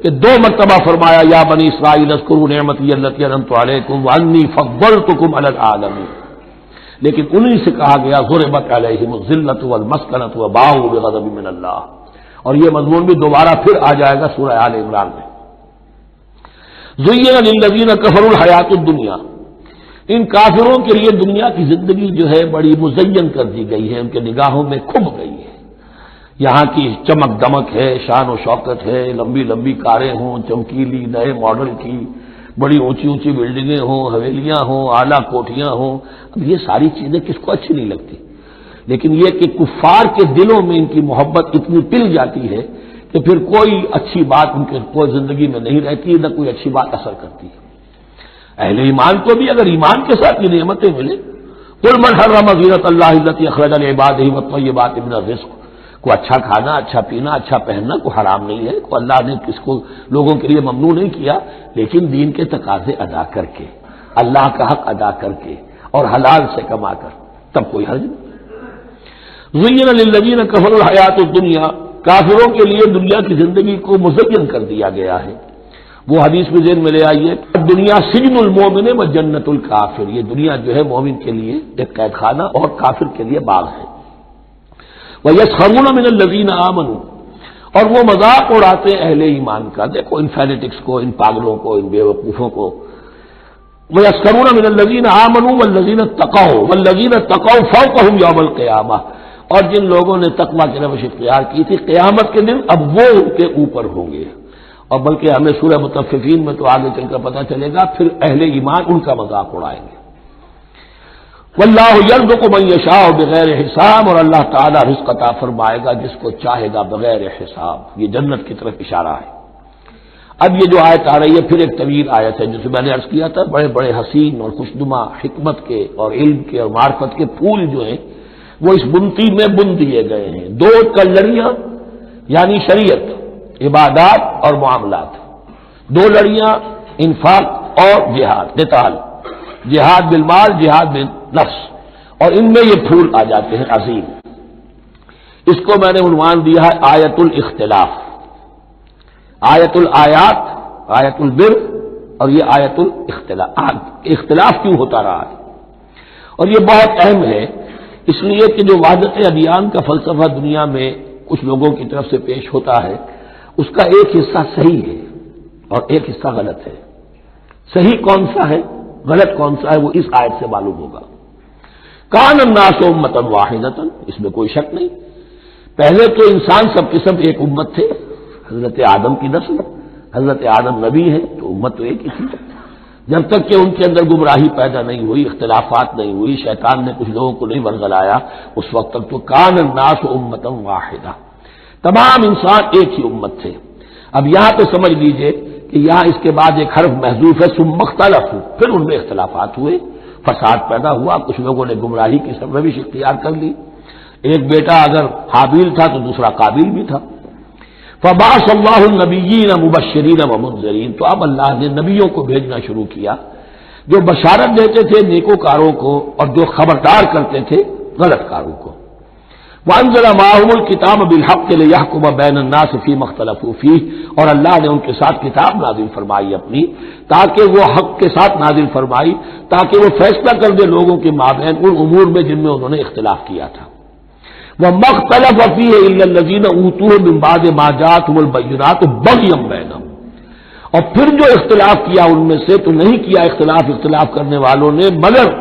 Speaker 1: کہ 2 مرتبہ فرمایا یا بنی اسرائیل اذکروا نعمتی التی انعمت علیکم وانی فضلتکم علی العالمین، لیکن انہی سے کہا گیا ضربت علیہم الذلۃ والمسکنۃ وباؤوا بغضب من اللہ، اور یہ مضمون بھی دوبارہ پھر آ جائے گا سورہ آل عمران میں۔ زین للذین کفروا الحیات الدنیا، ان کافروں کے لیے دنیا کی زندگی جو ہے بڑی مزین کر دی گئی ہے، ان کے نگاہوں میں کھب گئی ہے، یہاں کی چمک دمک ہے، شان و شوکت ہے، لمبی لمبی کاریں ہوں چمکیلی نئے ماڈل کی، بڑی اونچی اونچی بلڈنگیں ہوں، حویلیاں ہوں، اعلیٰ کوٹھیاں ہوں، اب یہ ساری چیزیں کس کو اچھی نہیں لگتی، لیکن یہ کہ کفار کے دلوں میں ان کی محبت اتنی پل جاتی ہے کہ پھر کوئی اچھی بات ان کے کوئی زندگی میں نہیں رہتی، نہ کوئی اچھی بات اثر کرتی ہے۔ اہل ایمان کو بھی اگر ایمان کے ساتھ یہ نعمتیں ملیں، قل من حرم زینۃ اللہ التی اخرج لعبادہ والطیبات من الرزق، کو اچھا کھانا، اچھا پینا، اچھا پہننا کو حرام نہیں ہے، کو اللہ نے کس کو لوگوں کے لیے ممنوع نہیں کیا، لیکن دین کے تقاضے ادا کر کے، اللہ کا حق ادا کر کے اور حلال سے کما کر، تب کوئی حرج نہیں۔ زین للذین کفروا الحیات الدنیا، کافروں کے لیے دنیا کی زندگی کو مزین کر دیا گیا ہے۔ وہ حدیث بھی ذہن میں لے آئیے، دنیا سجن المومن و جنت الکافر، یہ دنیا جو ہے مومن کے لیے ایک قید خانہ اور کافر کے لیے باغ ہے۔ وَيَسْخَرُونَ مِنَ الَّذِينَ آمَنُوا، اور وہ مذاق اڑاتے ہیں اہل ایمان کا، دیکھو ان فینیٹکس کو، ان پاگلوں کو، ان بیوقوفوں کو۔ وَيَسْخَرُونَ مِنَ الَّذِينَ آمَنُوا وَالَّذِينَ اتَّقَوْا وَالَّذِينَ اتَّقَوْا فَوْقَهُمْ يَوْمَ الْقِيَامَةِ، اور جن لوگوں نے تقویٰ کی روش اختیار کی تھی قیامت کے دن اب وہ ان کے اوپر ہوں گے، اور بلکہ ہمیں سورہ مطففین میں تو آگے چل کر پتہ چلے گا پھر اہل ایمان ان کا مذاق اڑائیں گے۔ واللہ یرزق من یشاء بغیر حساب، اور اللہ تعالیٰ رزق عطا فرمائے گا جس کو چاہے گا بغیر حساب، یہ جنت کی طرف اشارہ ہے۔ اب یہ جو آیت آ رہی ہے پھر ایک طویل آیت ہے، جسے میں نے عرض کیا تھا بڑے بڑے حسین اور خوشنما حکمت کے اور علم کے اور معرفت کے پھول جو ہیں وہ اس بنتی میں بن دیے گئے ہیں۔ 2 لڑیاں یعنی شریعت، عبادات اور معاملات، 2 لڑیاں انفاق اور جہاد قتال، جہاد بالمال، جہاد بالنفس، اور ان میں یہ پھول آ جاتے ہیں عظیم۔ اس کو میں نے عنوان دیا ہے آیت الاختلاف، آیت الآیات، آیت البر، اور یہ آیت الاختلاف۔ اختلاف کیوں ہوتا رہا ہے؟ اور یہ بہت اہم ہے، اس لیے کہ جو وحدت ادیان کا فلسفہ دنیا میں کچھ لوگوں کی طرف سے پیش ہوتا ہے، اس کا ایک حصہ صحیح ہے اور ایک حصہ غلط ہے۔ صحیح کون سا ہے، غلط کون سا ہے، وہ اس آیت سے معلوم ہوگا۔ کان الناس امۃ واحدۃ، اس میں کوئی شک نہیں، پہلے تو انسان سب کے سب ایک امت تھے، حضرت آدم کی نسل، حضرت آدم نبی ہے تو امت تو ایک ہی تھی، جب تک کہ ان کے اندر گمراہی پیدا نہیں ہوئی، اختلافات نہیں ہوئی، شیطان نے کچھ لوگوں کو نہیں ورگلایا، اس وقت تک تو کان الناس امۃ واحدہ، تمام انسان ایک ہی امت تھے۔ اب یہاں تو سمجھ لیجئے کہ یہاں اس کے بعد ایک حرف محذوف ہے، ثم اختلفوا، پھر ان میں اختلافات ہوئے، فساد پیدا ہوا، کچھ لوگوں نے گمراہی کی روش اختیار کر لی، ایک بیٹا اگر حابیل تھا تو دوسرا قابیل بھی تھا۔ فبعث اللہ النبیین مبشرین ومنذرین، تو اب اللہ نے نبیوں کو بھیجنا شروع کیا جو بشارت دیتے تھے نیکوکاروں کو اور جو خبردار کرتے تھے غلط کاروں کو۔ وانزل معهم الکتاب بالحق لیحکم بین الناس فیما اختلفوا فیہ، اور اللہ نے ان کے ساتھ کتاب نازل فرمائی اپنی، تاکہ وہ حق کے ساتھ نازل فرمائی، تاکہ وہ فیصلہ کر دے لوگوں کے مابین ان امور میں جن میں انہوں نے اختلاف کیا تھا۔ وَمَا اخْتَلَفَ فِيهِ إِلَّا الَّذِينَ أُوتُوهُ مِن بَعْدِ مَا جَاءَتْهُمُ الْبَيِّنَاتُ بَغْيًا بَيْنَهُمْ، اور پھر جو اختلاف کیا ان میں سے تو نہیں کیا اختلاف کرنے والوں نے مگر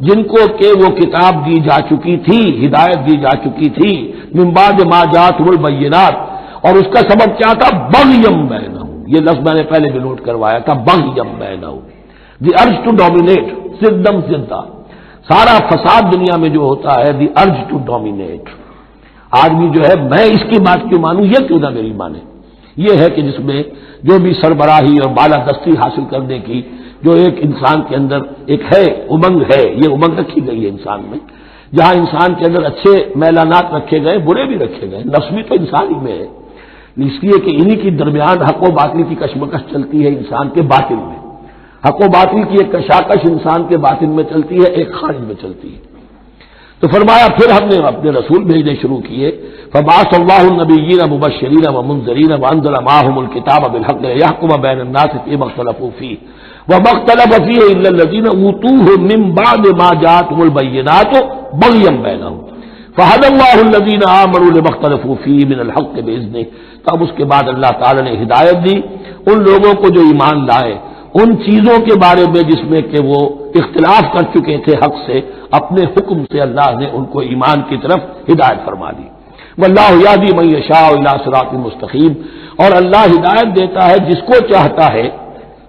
Speaker 1: جن کو کہ وہ کتاب دی جا چکی تھی، ہدایت دی جا چکی تھی، من بعد ما جاءتهم البینات، اور اس کا سبب کیا تھا، بغیا بینہم، یہ لفظ میں نے پہلے بھی نوٹ کروایا تھا، بغیا بینہم، دی ارج ٹو ڈومینیٹ، صدم صدہ، سارا فساد دنیا میں جو ہوتا ہے دی ارج ٹو ڈومینیٹ، آدمی جو ہے میں اس کی بات کیوں مانوں، یہ کیوں نہ میری مانے، یہ ہے کہ جس میں جو بھی سربراہی اور بالادستی حاصل کرنے کی جو ایک انسان کے اندر ایک ہے امنگ ہے، یہ امنگ رکھی گئی ہے انسان میں، جہاں انسان کے اندر اچھے میلانات رکھے گئے، برے بھی رکھے گئے، نفس بھی تو انسان ہی میں ہے، اس لیے کہ انہی کی درمیان حق و باطل کی کشمکش چلتی ہے انسان کے باطن میں، حق و باطل کی ایک کشاکش انسان کے باطن میں چلتی ہے، ایک خارج میں چلتی ہے۔ تو فرمایا پھر ہم نے اپنے رسول بھیجنے شروع کیے، فبعث اللہ النبیین مبشرین ومنذرین وانزل معهم الکتاب بالحق لیحکم بین الناس فیما اختلفوا فیہ وما اختلف فیہ الا الذین اوتوہ من بعد ما جاءتهم البینات بغیا بینہم فہدی اللہ الذین آمنوا لما اختلفوا فیہ من الحق باذنہ، تب اس کے بعد اللہ تعالی نے ہدایت دی ان لوگوں کو جو ایمان لائے ان چیزوں کے بارے میں جس میں کہ وہ اختلاف کر چکے تھے حق سے، اپنے حکم سے اللہ نے ان کو ایمان کی طرف ہدایت فرما دی۔ واللہ یہدی من یشاء الی صراط مستقیم، اور اللہ ہدایت دیتا ہے جس کو چاہتا ہے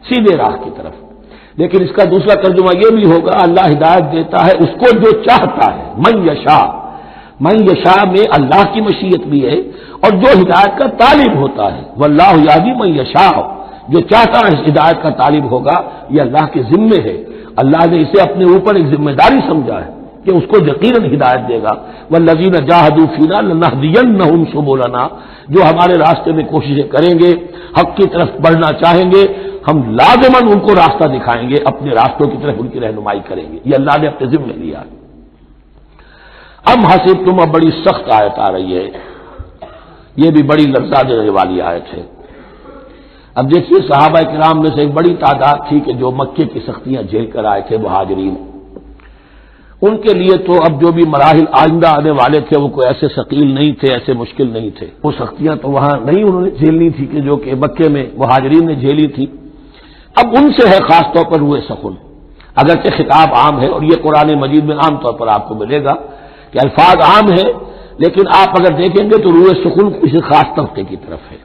Speaker 1: سیدھے راہ کی طرف۔ لیکن اس کا دوسرا ترجمہ یہ بھی ہوگا اللہ ہدایت دیتا ہے اس کو جو چاہتا ہے، من یشاء، من یشاء میں اللہ کی مشیت بھی ہے اور جو ہدایت کا طالب ہوتا ہے، واللہ یہدی من یشاء، جو چاہتا ہے ہدایت کا طالب ہوگا، یہ اللہ کے ذمے ہے، اللہ نے اسے اپنے اوپر ایک ذمہ داری سمجھا ہے کہ اس کو یقیناً ہدایت دے گا۔ والذین جاہدوا فینا لنہدینہم سبلنا، جو ہمارے راستے میں کوششیں کریں گے، حق کی طرف بڑھنا چاہیں گے، ہم لازماً ان کو راستہ دکھائیں گے، اپنے راستوں کی طرف ان کی رہنمائی کریں گے، یہ اللہ نے اپنے ذمہ لیا۔ ام حسبتم، اب بڑی سخت آیت آ رہی ہے، یہ بھی بڑی لرزا دینے والی آیت ہے۔ اب دیکھیے صحابہ کرام میں سے ایک بڑی تعداد تھی کہ جو مکے کی سختیاں جھیل کر آئے تھے، مہاجرین، ان کے لیے تو اب جو بھی مراحل آئندہ آنے والے تھے وہ کوئی ایسے ثقیل نہیں تھے، ایسے مشکل نہیں تھے، وہ سختیاں تو وہاں نہیں انہوں نے جھیلنی تھی کہ جو کہ مکے میں مہاجرین نے جھیلی تھی۔ اب ان سے ہے خاص طور پر روئے سخن، اگرچہ خطاب عام ہے اور یہ قرآن مجید میں عام طور پر آپ کو ملے گا کہ الفاظ عام ہے، لیکن آپ اگر دیکھیں گے تو روئے سخن کسی خاص طبقے کی طرف ہے،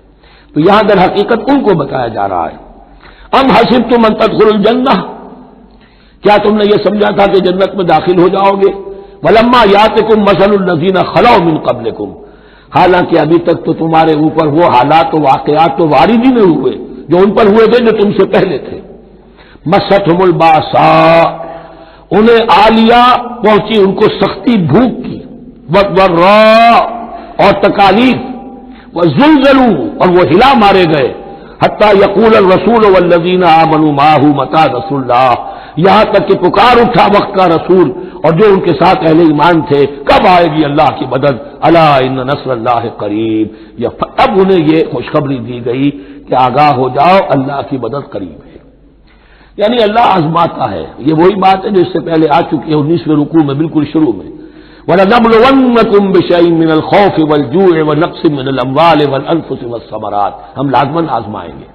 Speaker 1: تو یہاں در حقیقت ان کو بتایا جا رہا ہے۔ ام حسبتم ان تدخلوا الجنہ، کیا تم نے یہ سمجھا تھا کہ جنت میں داخل ہو جاؤ گے؟ ولما یاتکم مثل الذین خلوا من قبلکم، حالانکہ ابھی تک تو تمہارے اوپر وہ حالات و واقعات تو وارد ہی نہیں ہوئے جو ان پر ہوئے تھے جو تم سے پہلے تھے۔ مستہم الباساء، انہیں آ لیا، پہنچی ان کو سختی بھوک کی، والضراء، اور تکالیف، وزلزلوا، اور وہ ہلا مارے گئے، حتی یقول الرسول والذین آمنوا معہ متی نصر اللہ، یہاں تک کہ پکار اٹھا وقت کا رسول اور جو ان کے ساتھ اہل ایمان تھے، کب آئے گی اللہ کی مدد، الا ان نصر اللہ قریب، اب انہیں یہ خوشخبری دی گئی کہ آگاہ ہو جاؤ اللہ کی مدد قریب ہے۔ یعنی اللہ آزماتا ہے، یہ وہی بات ہے جو اس سے پہلے آ چکی ہے 19ویں رکوع میں بالکل شروع میں، وَلَنَبْلُوَنَّكُمْ بِشَيْءٍ مِّنَ الْخَوْفِ وَالْجُوعِ وَنَقْصٍ مِّنَ الْأَمْوَالِ وَالْأَنفُسِ وَالثَّمَرَاتِ، ہم لازماً آزمائیں گے۔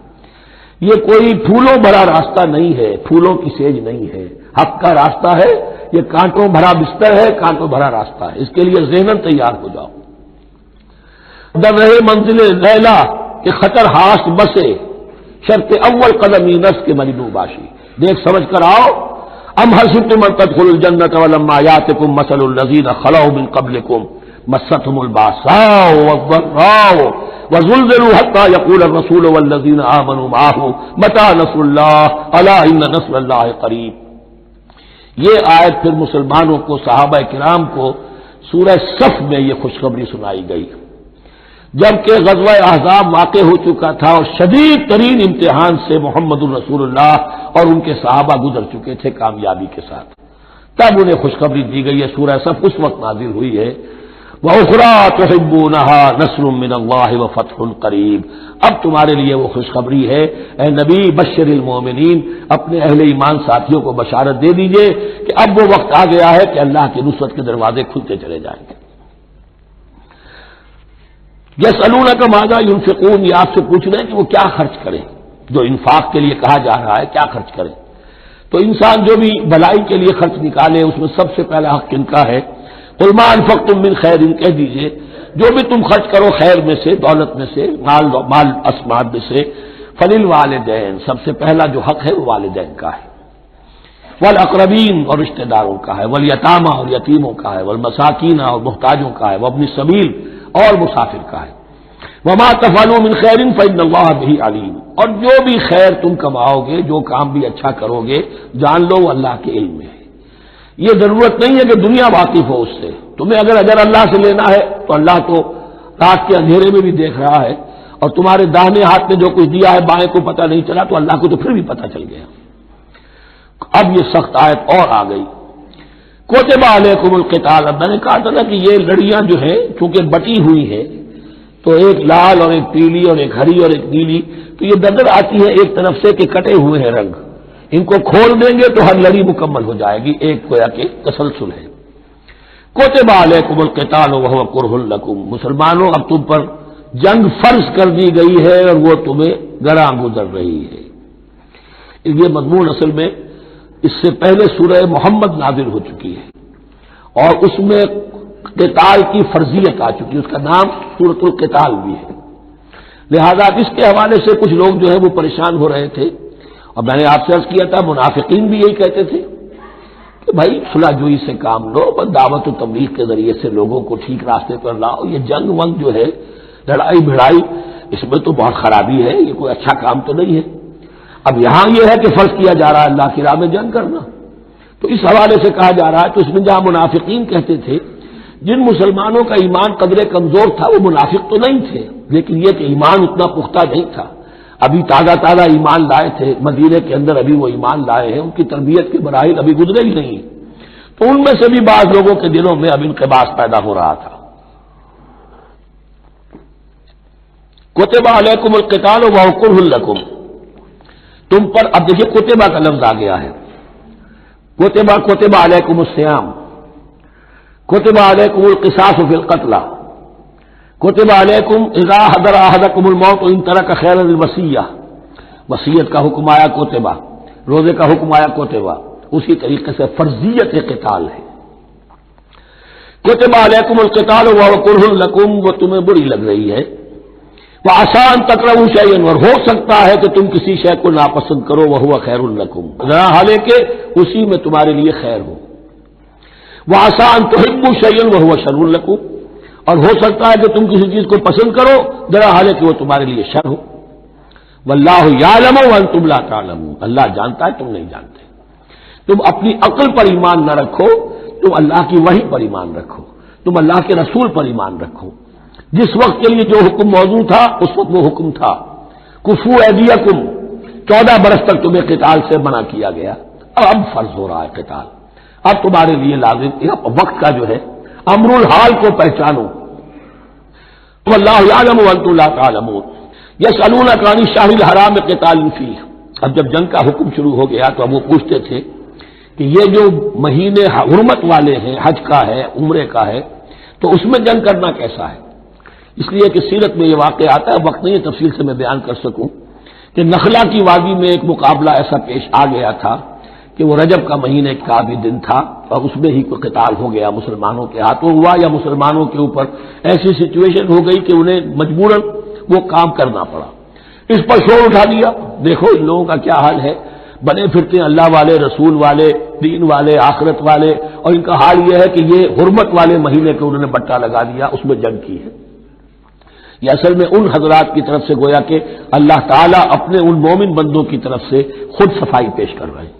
Speaker 1: یہ کوئی پھولوں بھرا راستہ نہیں ہے، پھولوں کی سیج نہیں ہے، حق کا راستہ ہے، یہ کانٹوں بھرا بستر ہے، کانٹوں بھرا راستہ ہے، اس کے لیے ذہناً تیار ہو جاؤ۔ در رہے منزل لیلا کہ خطر ہاس بسے، شرط اول قدمی نس کے مجنو باشی، دیکھ سمجھ کر آؤ۔ ام حسبتم ان تدخلوا الجنة ولما يأتكم مثل الذين خلوا من قبلكم مستهم البأساء والضراء وزلزلوا حتى يقول الرسول والذين آمنوا معه متى نصر الله ألا إن نصر الله قريب۔ یہ آیت پھر مسلمانوں کو، صحابہ کرام کو سورہ صف میں یہ خوشخبری سنائی گئی، جبکہ غزوہ احزاب واقع ہو چکا تھا اور شدید ترین امتحان سے محمد الرسول اللہ اور ان کے صحابہ گزر چکے تھے کامیابی کے ساتھ، تب انہیں خوشخبری دی گئی ہے۔ سورہ صف اس وقت نازل ہوئی ہے، وَأُخْرَىٰ تُحِبُّونَهَا نَصْرٌ مِّنَ اللَّهِ وَفَتْحٌ قَرِيبٌ۔ اب تمہارے لیے وہ خوشخبری ہے، اے نبی بشر المومنین، اپنے اہل ایمان ساتھیوں کو بشارت دے دیجئے کہ اب وہ وقت آ گیا ہے کہ اللہ کی نصرت کے دروازے کھلتے چلے جائیں گے۔ یسألونک ماذا ينفقون، یہ آپ سے پوچھ رہے ہیں کہ وہ کیا خرچ کریں، جو انفاق کے لیے کہا جا رہا ہے کیا خرچ کریں۔ تو انسان جو بھی بھلائی کے لیے خرچ نکالے اس میں سب سے پہلا حق ان کا ہے، قل ما انفقتم من خیر، کہہ دیجئے جو بھی تم خرچ کرو خیر میں سے، دولت میں سے، مال اسماد میں سے، فللوالدین، سب سے پہلا جو حق ہے وہ والدین کا ہے، والاقربین اور رشتہ داروں کا ہے، والیتامى اور یتیموں کا ہے، والمساکین اور محتاجوں کا ہے، وابن السبیل اور مسافر کا ہے، وما تفعلوا من خیر فإن اللہ بہ علیم، اور جو بھی خیر تم کماؤ گے، جو کام بھی اچھا کرو گے، جان لو وہ اللہ کے علم میں ہے۔ یہ ضرورت نہیں ہے کہ دنیا واقف ہو اس سے، تمہیں اگر اجر اللہ سے لینا ہے تو اللہ تو رات کے اندھیرے میں بھی دیکھ رہا ہے، اور تمہارے داہنے ہاتھ میں جو کچھ دیا ہے بائیں کو پتہ نہیں چلا تو اللہ کو تو پھر بھی پتہ چل گیا۔ اب یہ سخت آیت اور آ گئی، کتب علیکم القتال، اب میں نے کہا تھا نا کہ یہ لڑیاں جو ہیں چونکہ بٹی ہوئی ہیں تو ایک لال اور ایک پیلی اور ایک ہری اور ایک نیلی، تو یہ نظر آتی ہے ایک طرف سے کہ کٹے ہوئے ہیں رنگ، ان کو کھول دیں گے تو ہر لڑی مکمل ہو جائے گی، ایک گویا کہ تسلسل ہے۔ کتب علیکم القتال وہو کرہ لکم، مسلمانوں اب تم پر جنگ فرض کر دی گئی ہے اور وہ تمہیں گراں گزر رہی ہے۔ یہ مضمون اصل میں اس سے پہلے سورہ محمد نازل ہو چکی ہے اور اس میں قتال کی فرضیت آ چکی ہے، اس کا نام سورۃ القتال بھی ہے، لہذا اس کے حوالے سے کچھ لوگ جو ہے وہ پریشان ہو رہے تھے، اور میں نے آپ سے عرض کیا تھا منافقین بھی یہی کہتے تھے کہ بھائی صلح جوئی سے کام لو، بس دعوت و تبلیغ کے ذریعے سے لوگوں کو ٹھیک راستے پر لاؤ، یہ جنگ ونگ جو ہے لڑائی بھڑائی اس میں تو بہت خرابی ہے، یہ کوئی اچھا کام تو نہیں ہے۔ اب یہاں یہ ہے کہ فرض کیا جا رہا ہے اللہ کی راہ میں جنگ کرنا، تو اس حوالے سے کہا جا رہا ہے، تو اس میں جہاں منافقین کہتے تھے جن مسلمانوں کا ایمان قدرے کمزور تھا وہ منافق تو نہیں تھے، لیکن یہ کہ ایمان اتنا پختہ نہیں تھا، ابھی تازہ ایمان لائے تھے، مدینے کے اندر ابھی وہ ایمان لائے ہیں، ان کی تربیت کے مراحل ابھی گزرے ہی نہیں، تو ان میں سے بھی بعض لوگوں کے دلوں میں اب انقباض پیدا ہو رہا تھا۔ کتب علیکم القتال وہو کرہ لکم، تم پر، اب دیکھیے کتبہ کا لفظ آ گیا ہے، کتب علیکم الصیام، کتب علیکم القصاص فی القتلى، کتب علیکم اذا حضر احدکم الموت ان ترک خیرا الوصیہ، وصیت کا حکم آیا کتبہ، روزے کا حکم آیا کتبہ، اسی طریقے سے فرضیت قتال ہے۔ کتب علیکم القتال وہو کرہ لکم، وہ تمہیں بری لگ رہی ہے، وعسیٰ ان تکرہوا شیئا، اور ہو سکتا ہے کہ تم کسی شے کو ناپسند کرو، وہو خیر لکم، حالانکہ اسی میں تمہارے لیے خیر ہو، وعسیٰ ان تحبوا شیئا وہو شر لکم، اور ہو سکتا ہے کہ تم کسی چیز کو پسند کرو ذرا حالانکہ وہ تمہارے لیے شر ہو، واللہ یعلم وانتم لا تعلمون، اللہ جانتا ہے تم نہیں جانتے۔ تم اپنی عقل پر ایمان نہ رکھو، تم اللہ کی وحی پر ایمان رکھو، تم اللہ کے رسول پر ایمان رکھو، جس وقت کے لیے جو حکم موضوع تھا اس وقت وہ حکم تھا، کفو ایدیکم، 14 برس تک تمہیں قتال سے منع کیا گیا، اب فرض ہو رہا ہے قتال، اب تمہارے لیے لازم وقت کا جو ہے امر الحال کو پہچانو. واللہ یعلم وانتم لا تعلمون. یسألونک عن الشہر الحرام قتال فیہ. اب جب جنگ کا حکم شروع ہو گیا تو اب وہ پوچھتے تھے کہ یہ جو مہینے حرمت والے ہیں، حج کا ہے، عمرے کا ہے، تو اس میں جنگ کرنا کیسا ہے؟ اس لیے کہ سیرت میں یہ واقعہ آتا ہے، وقت نہیں ہے تفصیل سے میں بیان کر سکوں، کہ نخلا کی وادی میں ایک مقابلہ ایسا پیش آ گیا تھا کہ وہ رجب کا مہینے کا بھی دن تھا اور اس میں ہی کوئی قتال ہو گیا، مسلمانوں کے ہاتھوں ہوا یا مسلمانوں کے اوپر ایسی سچویشن ہو گئی کہ انہیں مجبوراً وہ کام کرنا پڑا. اس پر شور اٹھا دیا. دیکھو ان لوگوں کا کیا حال ہے، بنے پھرتے ہیں اللہ والے، رسول والے، دین والے، آخرت والے، اور ان کا حال یہ ہے کہ یہ حرمت والے مہینے کو انہوں نے بٹا لگا دیا، اس میں جنگ کی ہے. یہ اصل میں ان حضرات کی طرف سے گویا کہ اللہ تعالیٰ اپنے ان مومن بندوں کی طرف سے خود صفائی پیش کر رہے ہیں.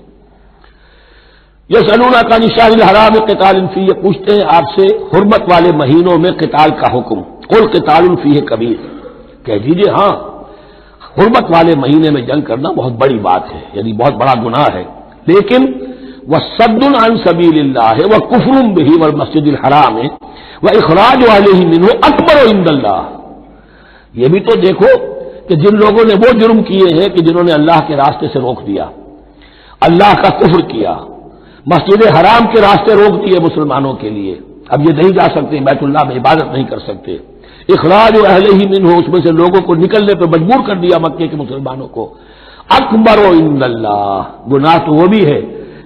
Speaker 1: یسألونک عن الشہر الحرام قتال فیہ، پوچھتے ہیں آپ سے حرمت والے مہینوں میں قتال کا حکم. قل قتال فیہ کبیر، کہہ دیجیے ہاں حرمت والے مہینے میں جنگ کرنا بہت بڑی بات ہے، یعنی بہت بڑا گناہ ہے، لیکن وصد عن سبیل اللہ وکفر بہ والمسجد الحرام واخراج اہلہ منہ اکبر عند اللہ. یہ بھی تو دیکھو کہ جن لوگوں نے وہ جرم کیے ہیں کہ جنہوں نے اللہ کے راستے سے روک دیا، اللہ کا کفر کیا، مسجد حرام کے راستے روک دیے مسلمانوں کے لیے، اب یہ نہیں جا سکتے، بیت اللہ میں عبادت نہیں کر سکتے، اخراج اہلہ منہ، اس میں سے لوگوں کو نکلنے پہ مجبور کر دیا مکے کے مسلمانوں کو. اکبر عند اللہ، گناہ تو وہ بھی ہے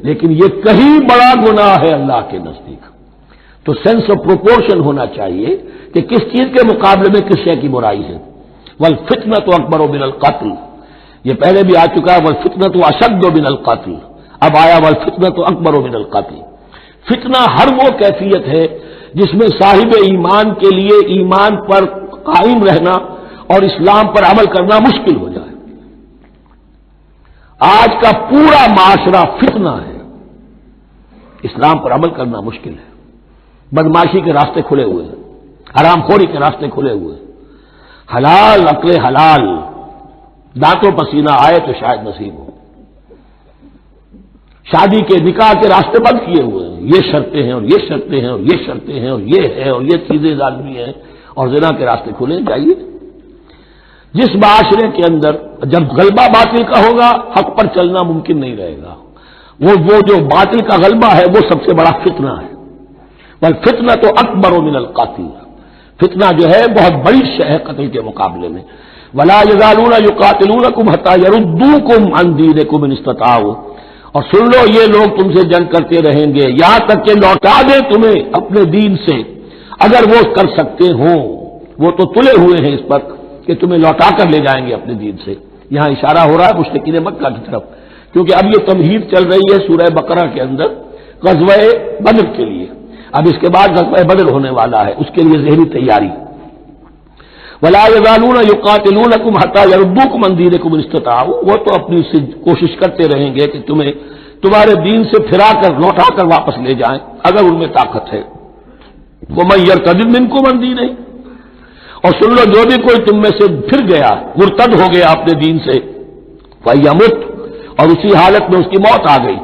Speaker 1: لیکن یہ کہیں بڑا گناہ ہے اللہ کے نزدیک. تو سینس آف پروپورشن ہونا چاہیے کہ کس چیز کے مقابلے میں کس شے کی برائی ہے. والفتنۃ اکبر من القتل، یہ پہلے بھی آ چکا ہے، والفتنۃ اشد من القتل، اب آیا والفتنۃ اکبر من القتل. فتنہ ہر وہ کیفیت ہے جس میں صاحب ایمان کے لیے ایمان پر قائم رہنا اور اسلام پر عمل کرنا مشکل ہو جائے. آج کا پورا معاشرہ فتنہ ہے، اسلام پر عمل کرنا مشکل ہے. بدماشی کے راستے کھلے ہوئے ہیں، حرام خوری کے راستے کھلے ہوئے ہیں، حلال عقل حلال دانتوں پسینہ آئے تو شاید نصیب ہو. شادی کے نکاح کے راستے بند کیے ہوئے ہیں، یہ شرطیں ہیں اور یہ شرطیں ہیں اور یہ شرطیں ہیں اور یہ ہے اور یہ چیزیں ظالمی ہیں، اور زنا کے راستے کھلے جائیے. جس معاشرے کے اندر جب غلبہ باطل کا ہوگا حق پر چلنا ممکن نہیں رہے گا. وہ جو باطل کا غلبہ ہے وہ سب سے بڑا فتنہ ہے. والفتنہ تو اکبر من القتل، فتنہ جو ہے بہت بڑی شے ہے قتل کے مقابلے میں. ولا یزالون یقاتلونکم حتی یردوکم عن دینکم ان استطاعوا، اور سن لو یہ لوگ تم سے جنگ کرتے رہیں گے یہاں تک کہ لوٹا دیں تمہیں اپنے دین سے، اگر وہ کر سکتے ہوں. وہ تو تلے ہوئے ہیں اس پر کہ تمہیں لوٹا کر لے جائیں گے اپنے دین سے. یہاں اشارہ ہو رہا ہے مشرکین مکہ کی طرف، کیونکہ اب یہ تمہید چل رہی ہے سورہ بقرہ کے اندر غزوہ بدر کے لیے. اب اس کے بعد غزوہ بدر ہونے والا ہے، اس کے لیے ذہنی تیاری. ولا یزالون یقاتلونکم حتی یردوکم عن دینکم ان استطاعوا، وہ تو اپنی کوشش کرتے رہیں گے کہ تمہیں تمہارے دین سے پھرا کر لوٹا کر واپس لے جائیں اگر ان میں طاقت ہے. ومن یرتد منکم عن دینہ، اور سن لو جو بھی کوئی تم میں سے پھر گیا، مرتد ہو گیا اپنے دین سے، فیمت، اور اسی حالت میں اس کی موت آ گئی،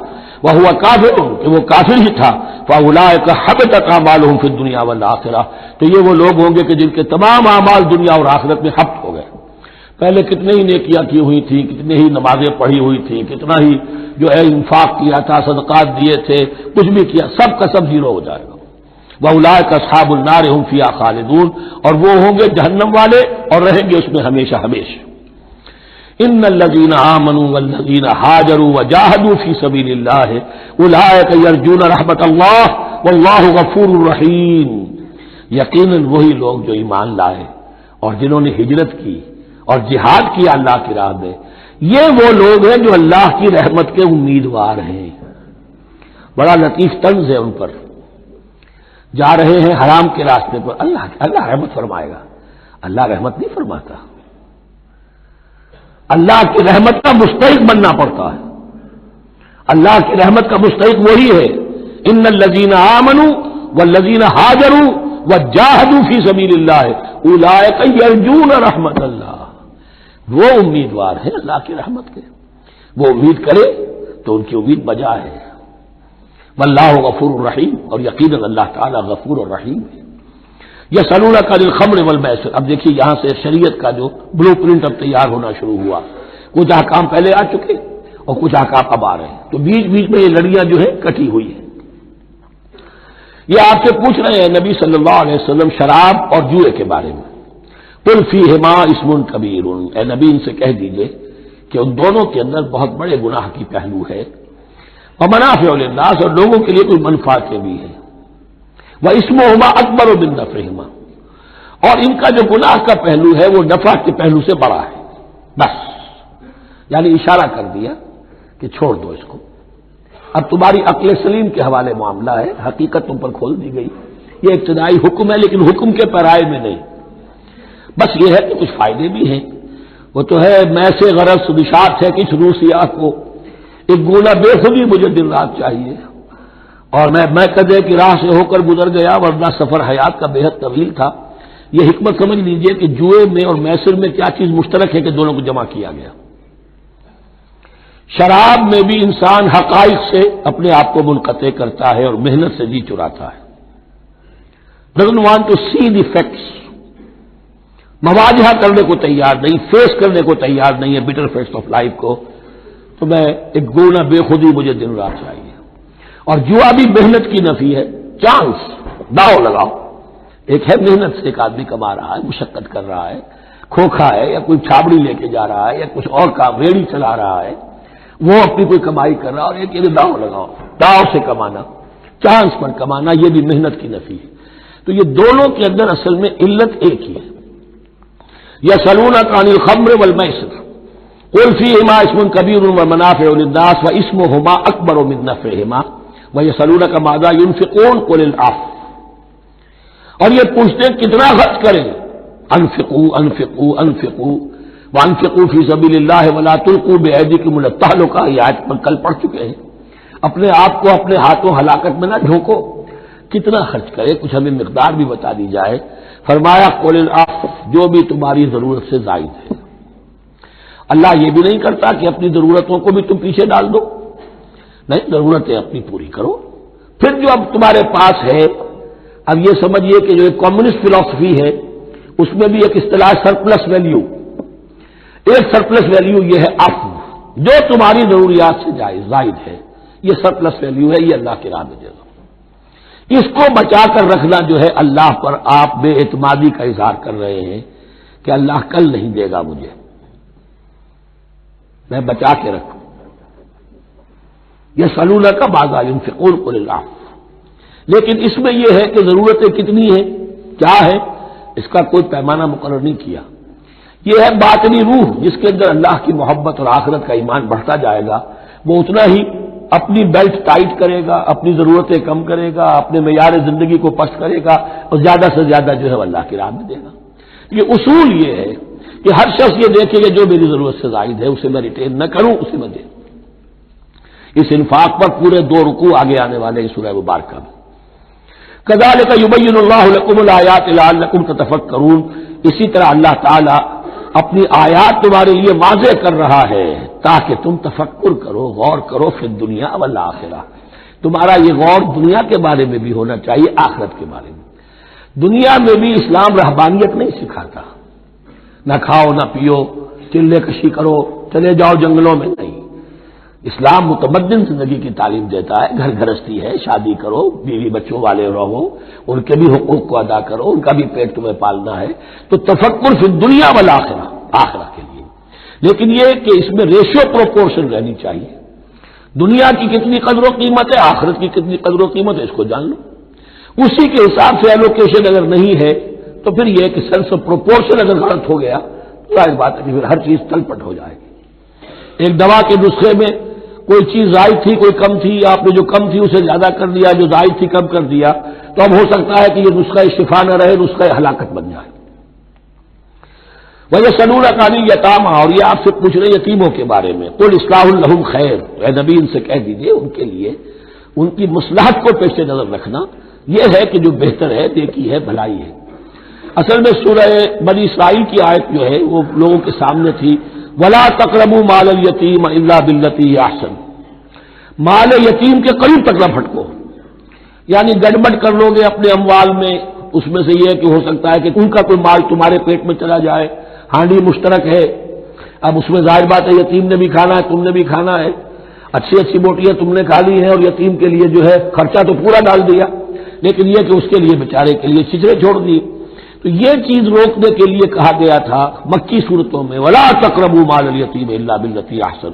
Speaker 1: وہو کافر، کہ وہ کافر ہی تھا، فاولئک حبطت اعمالهم فی الدنیا والآخرہ، تو یہ وہ لوگ ہوں گے کہ جن کے تمام اعمال دنیا اور آخرت میں حبط ہو گئے. پہلے کتنے ہی نیکیاں کی ہوئی تھیں، کتنے ہی نمازیں پڑھی ہوئی تھیں، کتنا ہی جو ہے انفاق کیا تھا، صدقات دیے تھے، کچھ بھی کیا، سب کا سب زیرو ہو جائے گا. وَأُولَٰئِكَ أَصْحَابُ النَّارِ هُمْ فِيهَا خَالِدُونَ، اور وہ ہوں گے جہنم والے اور رہیں گے اس میں ہمیشہ ہمیشہ. ان الذين آمنوا والذين هاجروا وجاهدوا في سبيل الله اولئك يرجون رحمت اللہ واللہ غفور رحیم. یقیناً وہی لوگ جو ایمان لائے اور جنہوں نے ہجرت کی اور جہاد کیا اللہ کی راہ میں، یہ وہ لوگ ہیں جو اللہ کی رحمت کے امیدوار ہیں. بڑا لطیف طنز ہے ان پر. جا رہے ہیں حرام کے راستے پر، اللہ رحمت فرمائے گا. اللہ رحمت نہیں فرماتا، اللہ کی رحمت کا مستحق بننا پڑتا ہے. اللہ کی رحمت کا مستحق وہی ہے. ان الذین آمنوا والذین ہاجروا وجاہدوا فی سبیل اللہ اولئک یرجون رحمت اللہ. وہ امیدوار ہیں اللہ کی رحمت کے. وہ امید کرے تو ان کی امید بجا ہے. واللہ غفور الرحیم، اور یقیناً اللہ تعالیٰ غفور الرحیم ہے. یسألونک عن الخمر والمیسر. اب دیکھیے یہاں سے شریعت کا جو بلو پرنٹ اب تیار ہونا شروع ہوا. کچھ احکام پہلے آ چکے اور کچھ احکام اب آ رہے ہیں، تو بیچ بیچ میں یہ لڑیاں جو ہے کٹی ہوئی ہیں. یہ آپ سے پوچھ رہے ہیں نبی صلی اللہ علیہ وسلم شراب اور جوئے کے بارے میں. قل فیہما اسم کبیر، اے نبی ان سے کہہ دیجئے کہ ان دونوں کے اندر بہت بڑے گناہ کی پہلو ہے. ومنافع للناس، اور لوگوں کے لیے کوئی منفعتیں بھی ہیں. واسمہما اکبر من نفعہما، اور ان کا جو گناہ کا پہلو ہے وہ نفع کے پہلو سے بڑا ہے. بس یعنی اشارہ کر دیا کہ چھوڑ دو اس کو. اب تمہاری عقل سلیم کے حوالے معاملہ ہے، حقیقت تم پر کھول دی گئی. یہ ابتدائی حکم ہے لیکن حکم کے پیرائے میں نہیں. بس یہ ہے کہ کچھ فائدے بھی ہیں. وہ تو ہے میں سے غرض بشارت ہے کچھ روسیا کو ایک گونا بے خودی مجھے دن رات چاہیے، اور میں کدے کی راہ سے ہو کر گزر گیا ورنہ سفر حیات کا بے حد طویل تھا. یہ حکمت سمجھ لیجئے کہ جوئے میں اور میسر میں کیا چیز مشترک ہے کہ دونوں کو جمع کیا گیا. شراب میں بھی انسان حقائق سے اپنے آپ کو منقطع کرتا ہے اور محنت سے جی چراتا ہے. doesn't want to see the facts، مواجہہ کرنے کو تیار نہیں، فیس کرنے کو تیار نہیں ہے bitter facts آف لائف کو. تو میں ایک گونا بے خودی مجھے دن رات چاہیے. اور جوا بھی محنت کی نفی ہے. چانس داؤ لگاؤ. ایک ہے محنت سے ایک آدمی کما رہا ہے، مشقت کر رہا ہے، کھوکھا ہے یا کوئی چھابڑی لے کے جا رہا ہے یا کچھ اور کام ریڑھی چلا رہا ہے، وہ اپنی کوئی کمائی کر رہا ہے. اور ایک یہ داؤ لگاؤ، داؤ سے کمانا، چانس پر کمانا، یہ بھی محنت کی نفی ہے. تو یہ دونوں کے اندر اصل میں علت ایک ہی ہے. یسألونک عن الخمر والمیسر قل فیہما اسم کبیر ومنافع للناس واسمہما اکبر من نفعہما ویسألونک ماذا ینفقون قل العفو. اور یہ پوچھتے ہیں کتنا خرچ کریں. انفقوا انفقوا انفقوا وانفقوا فی سبیل اللہ ولا تلقوا بایدیکم الی التہلکہ، یہ آیت پر کل پڑھ چکے ہیں. اپنے آپ کو اپنے ہاتھوں ہلاکت میں نہ جھونکو. کتنا خرچ کرے، کچھ ہمیں مقدار بھی بتا دی جائے. فرمایا قل العفو، جو بھی تمہاری ضرورت سے زائد ہے. اللہ یہ بھی نہیں کرتا کہ اپنی ضرورتوں کو بھی تم پیچھے ڈال دو. نہیں، ضرورتیں اپنی پوری کرو. پھر جو اب تمہارے پاس ہے، اب یہ سمجھیے کہ جو ایک کمیونسٹ فلسفی ہے اس میں بھی ایک اصطلاح سرپلس ویلیو. ایک سرپلس ویلیو یہ ہے عفو، جو تمہاری ضروریات سے زائد ہے، یہ سرپلس ویلیو ہے، یہ اللہ کی راہ میں دے دو. اس کو بچا کر رکھنا جو ہے اللہ پر آپ بے اعتمادی کا اظہار کر رہے ہیں کہ اللہ کل نہیں دے گا مجھے، میں بچا کے رکھوں. یسألونک ماذا ینفقون قل العفو. لیکن اس میں یہ ہے کہ ضرورتیں کتنی ہیں، کیا ہے، اس کا کوئی پیمانہ مقرر نہیں کیا. یہ ہے باطنی روح، جس کے اندر اللہ کی محبت اور آخرت کا ایمان بڑھتا جائے گا وہ اتنا ہی اپنی بیلٹ ٹائٹ کرے گا، اپنی ضرورتیں کم کرے گا، اپنے معیار زندگی کو پست کرے گا اور زیادہ سے زیادہ جو ہے وہ اللہ کی راہ میں دے گا. یہ اصول یہ ہے کہ ہر شخص یہ دیکھے کہ جو میری ضرورت سے زائد ہے اسے میں ریٹین نہ کروں، اسے میں دوں. اس انفاق پر پورے 2 رکوع آگے آنے والے ہیں سورہ مبارکہ میں. کذالک یبین اللہ لکم الآیات لعلکم تتفکرون. اسی طرح اللہ تعالی اپنی آیات تمہارے لیے واضح کر رہا ہے تاکہ تم تفکر کرو، غور کرو فی الدنیا والآخرہ. تمہارا یہ غور دنیا کے بارے میں بھی ہونا چاہیے، آخرت کے بارے میں. دنیا میں بھی اسلام رہبانیت نہیں سکھاتا، نہ کھاؤ نہ پیو، چلے کشی کرو، چلے جاؤ جنگلوں میں، نہیں. اسلام متمدن زندگی کی تعلیم دیتا ہے. گھر گھرستی ہے، شادی کرو، بیوی بچوں والے رہو، ان کے بھی حقوق کو ادا کرو، ان کا بھی پیٹ تمہیں پالنا ہے. تو تفکر فی الدنیا والآخرہ، آخرہ کے لیے. لیکن یہ کہ اس میں ریشیو پروپورشن رہنی چاہیے. دنیا کی کتنی قدر و قیمت ہے، آخرت کی کتنی قدر و قیمت ہے، اس کو جان لو. اسی کے حساب سے ایلوکیشن اگر نہیں ہے تو پھر یہ کہ سینس آف پروپورشن اگر غلط ہو گیا تو ظاہر بات ہے کہ پھر ہر چیز تل پٹ ہو جائے گی. ایک دوا کے نسخے میں کوئی چیز زائد تھی، کوئی کم تھی، آپ نے جو کم تھی اسے زیادہ کر دیا، جو زائد تھی کم کر دیا، تو اب ہو سکتا ہے کہ یہ نسخہ شفا نہ رہے، نسخہ ہلاکت بن جائے. وَيَسْأَلُونَكَ عَنِ الْيَتَامَىٰ، اور یہ آپ سے پوچھ رہے یتیموں کے بارے میں. قُلْ إِصْلَاحٌ لَهُمْ خَيْرٌ، اے نبی ان سے کہہ دیجئے ان کے لیے ان کی مصلحت کو پیش نظر رکھنا یہ ہے کہ جو بہتر ہے، نیکی ہے، بھلائی ہے. اصل میں سورہ بنی اسرائیل کی آیت جو ہے وہ لوگوں کے سامنے تھی. وَلَا تَقْرَبُوا مَالَ الْيَتِيمِ إِلَّا بِالَّتِي هِيَ أَحْسَنُ، مال یتیم کے قریب تک نہ پھٹکو، یعنی گڑبڑ کر لو گے اپنے اموال میں، اس میں سے یہ کہ ہو سکتا ہے کہ ان کا کوئی مال تمہارے پیٹ میں چلا جائے، ہانڈی مشترک ہے، اب اس میں ظاہر بات ہے یتیم نے بھی کھانا ہے، تم نے بھی کھانا ہے، اچھی اچھی بوٹیاں تم نے کھا لی ہیں اور یتیم کے لیے جو ہے خرچہ تو پورا ڈال دیا، لیکن یہ کہ اس کے لیے بیچارے کے لیے چھچرے چھوڑ دیے۔ تو یہ چیز روکنے کے لیے کہا گیا تھا مکی صورتوں میں ولا تقربوا مال الیتیم الا بالتی احسن۔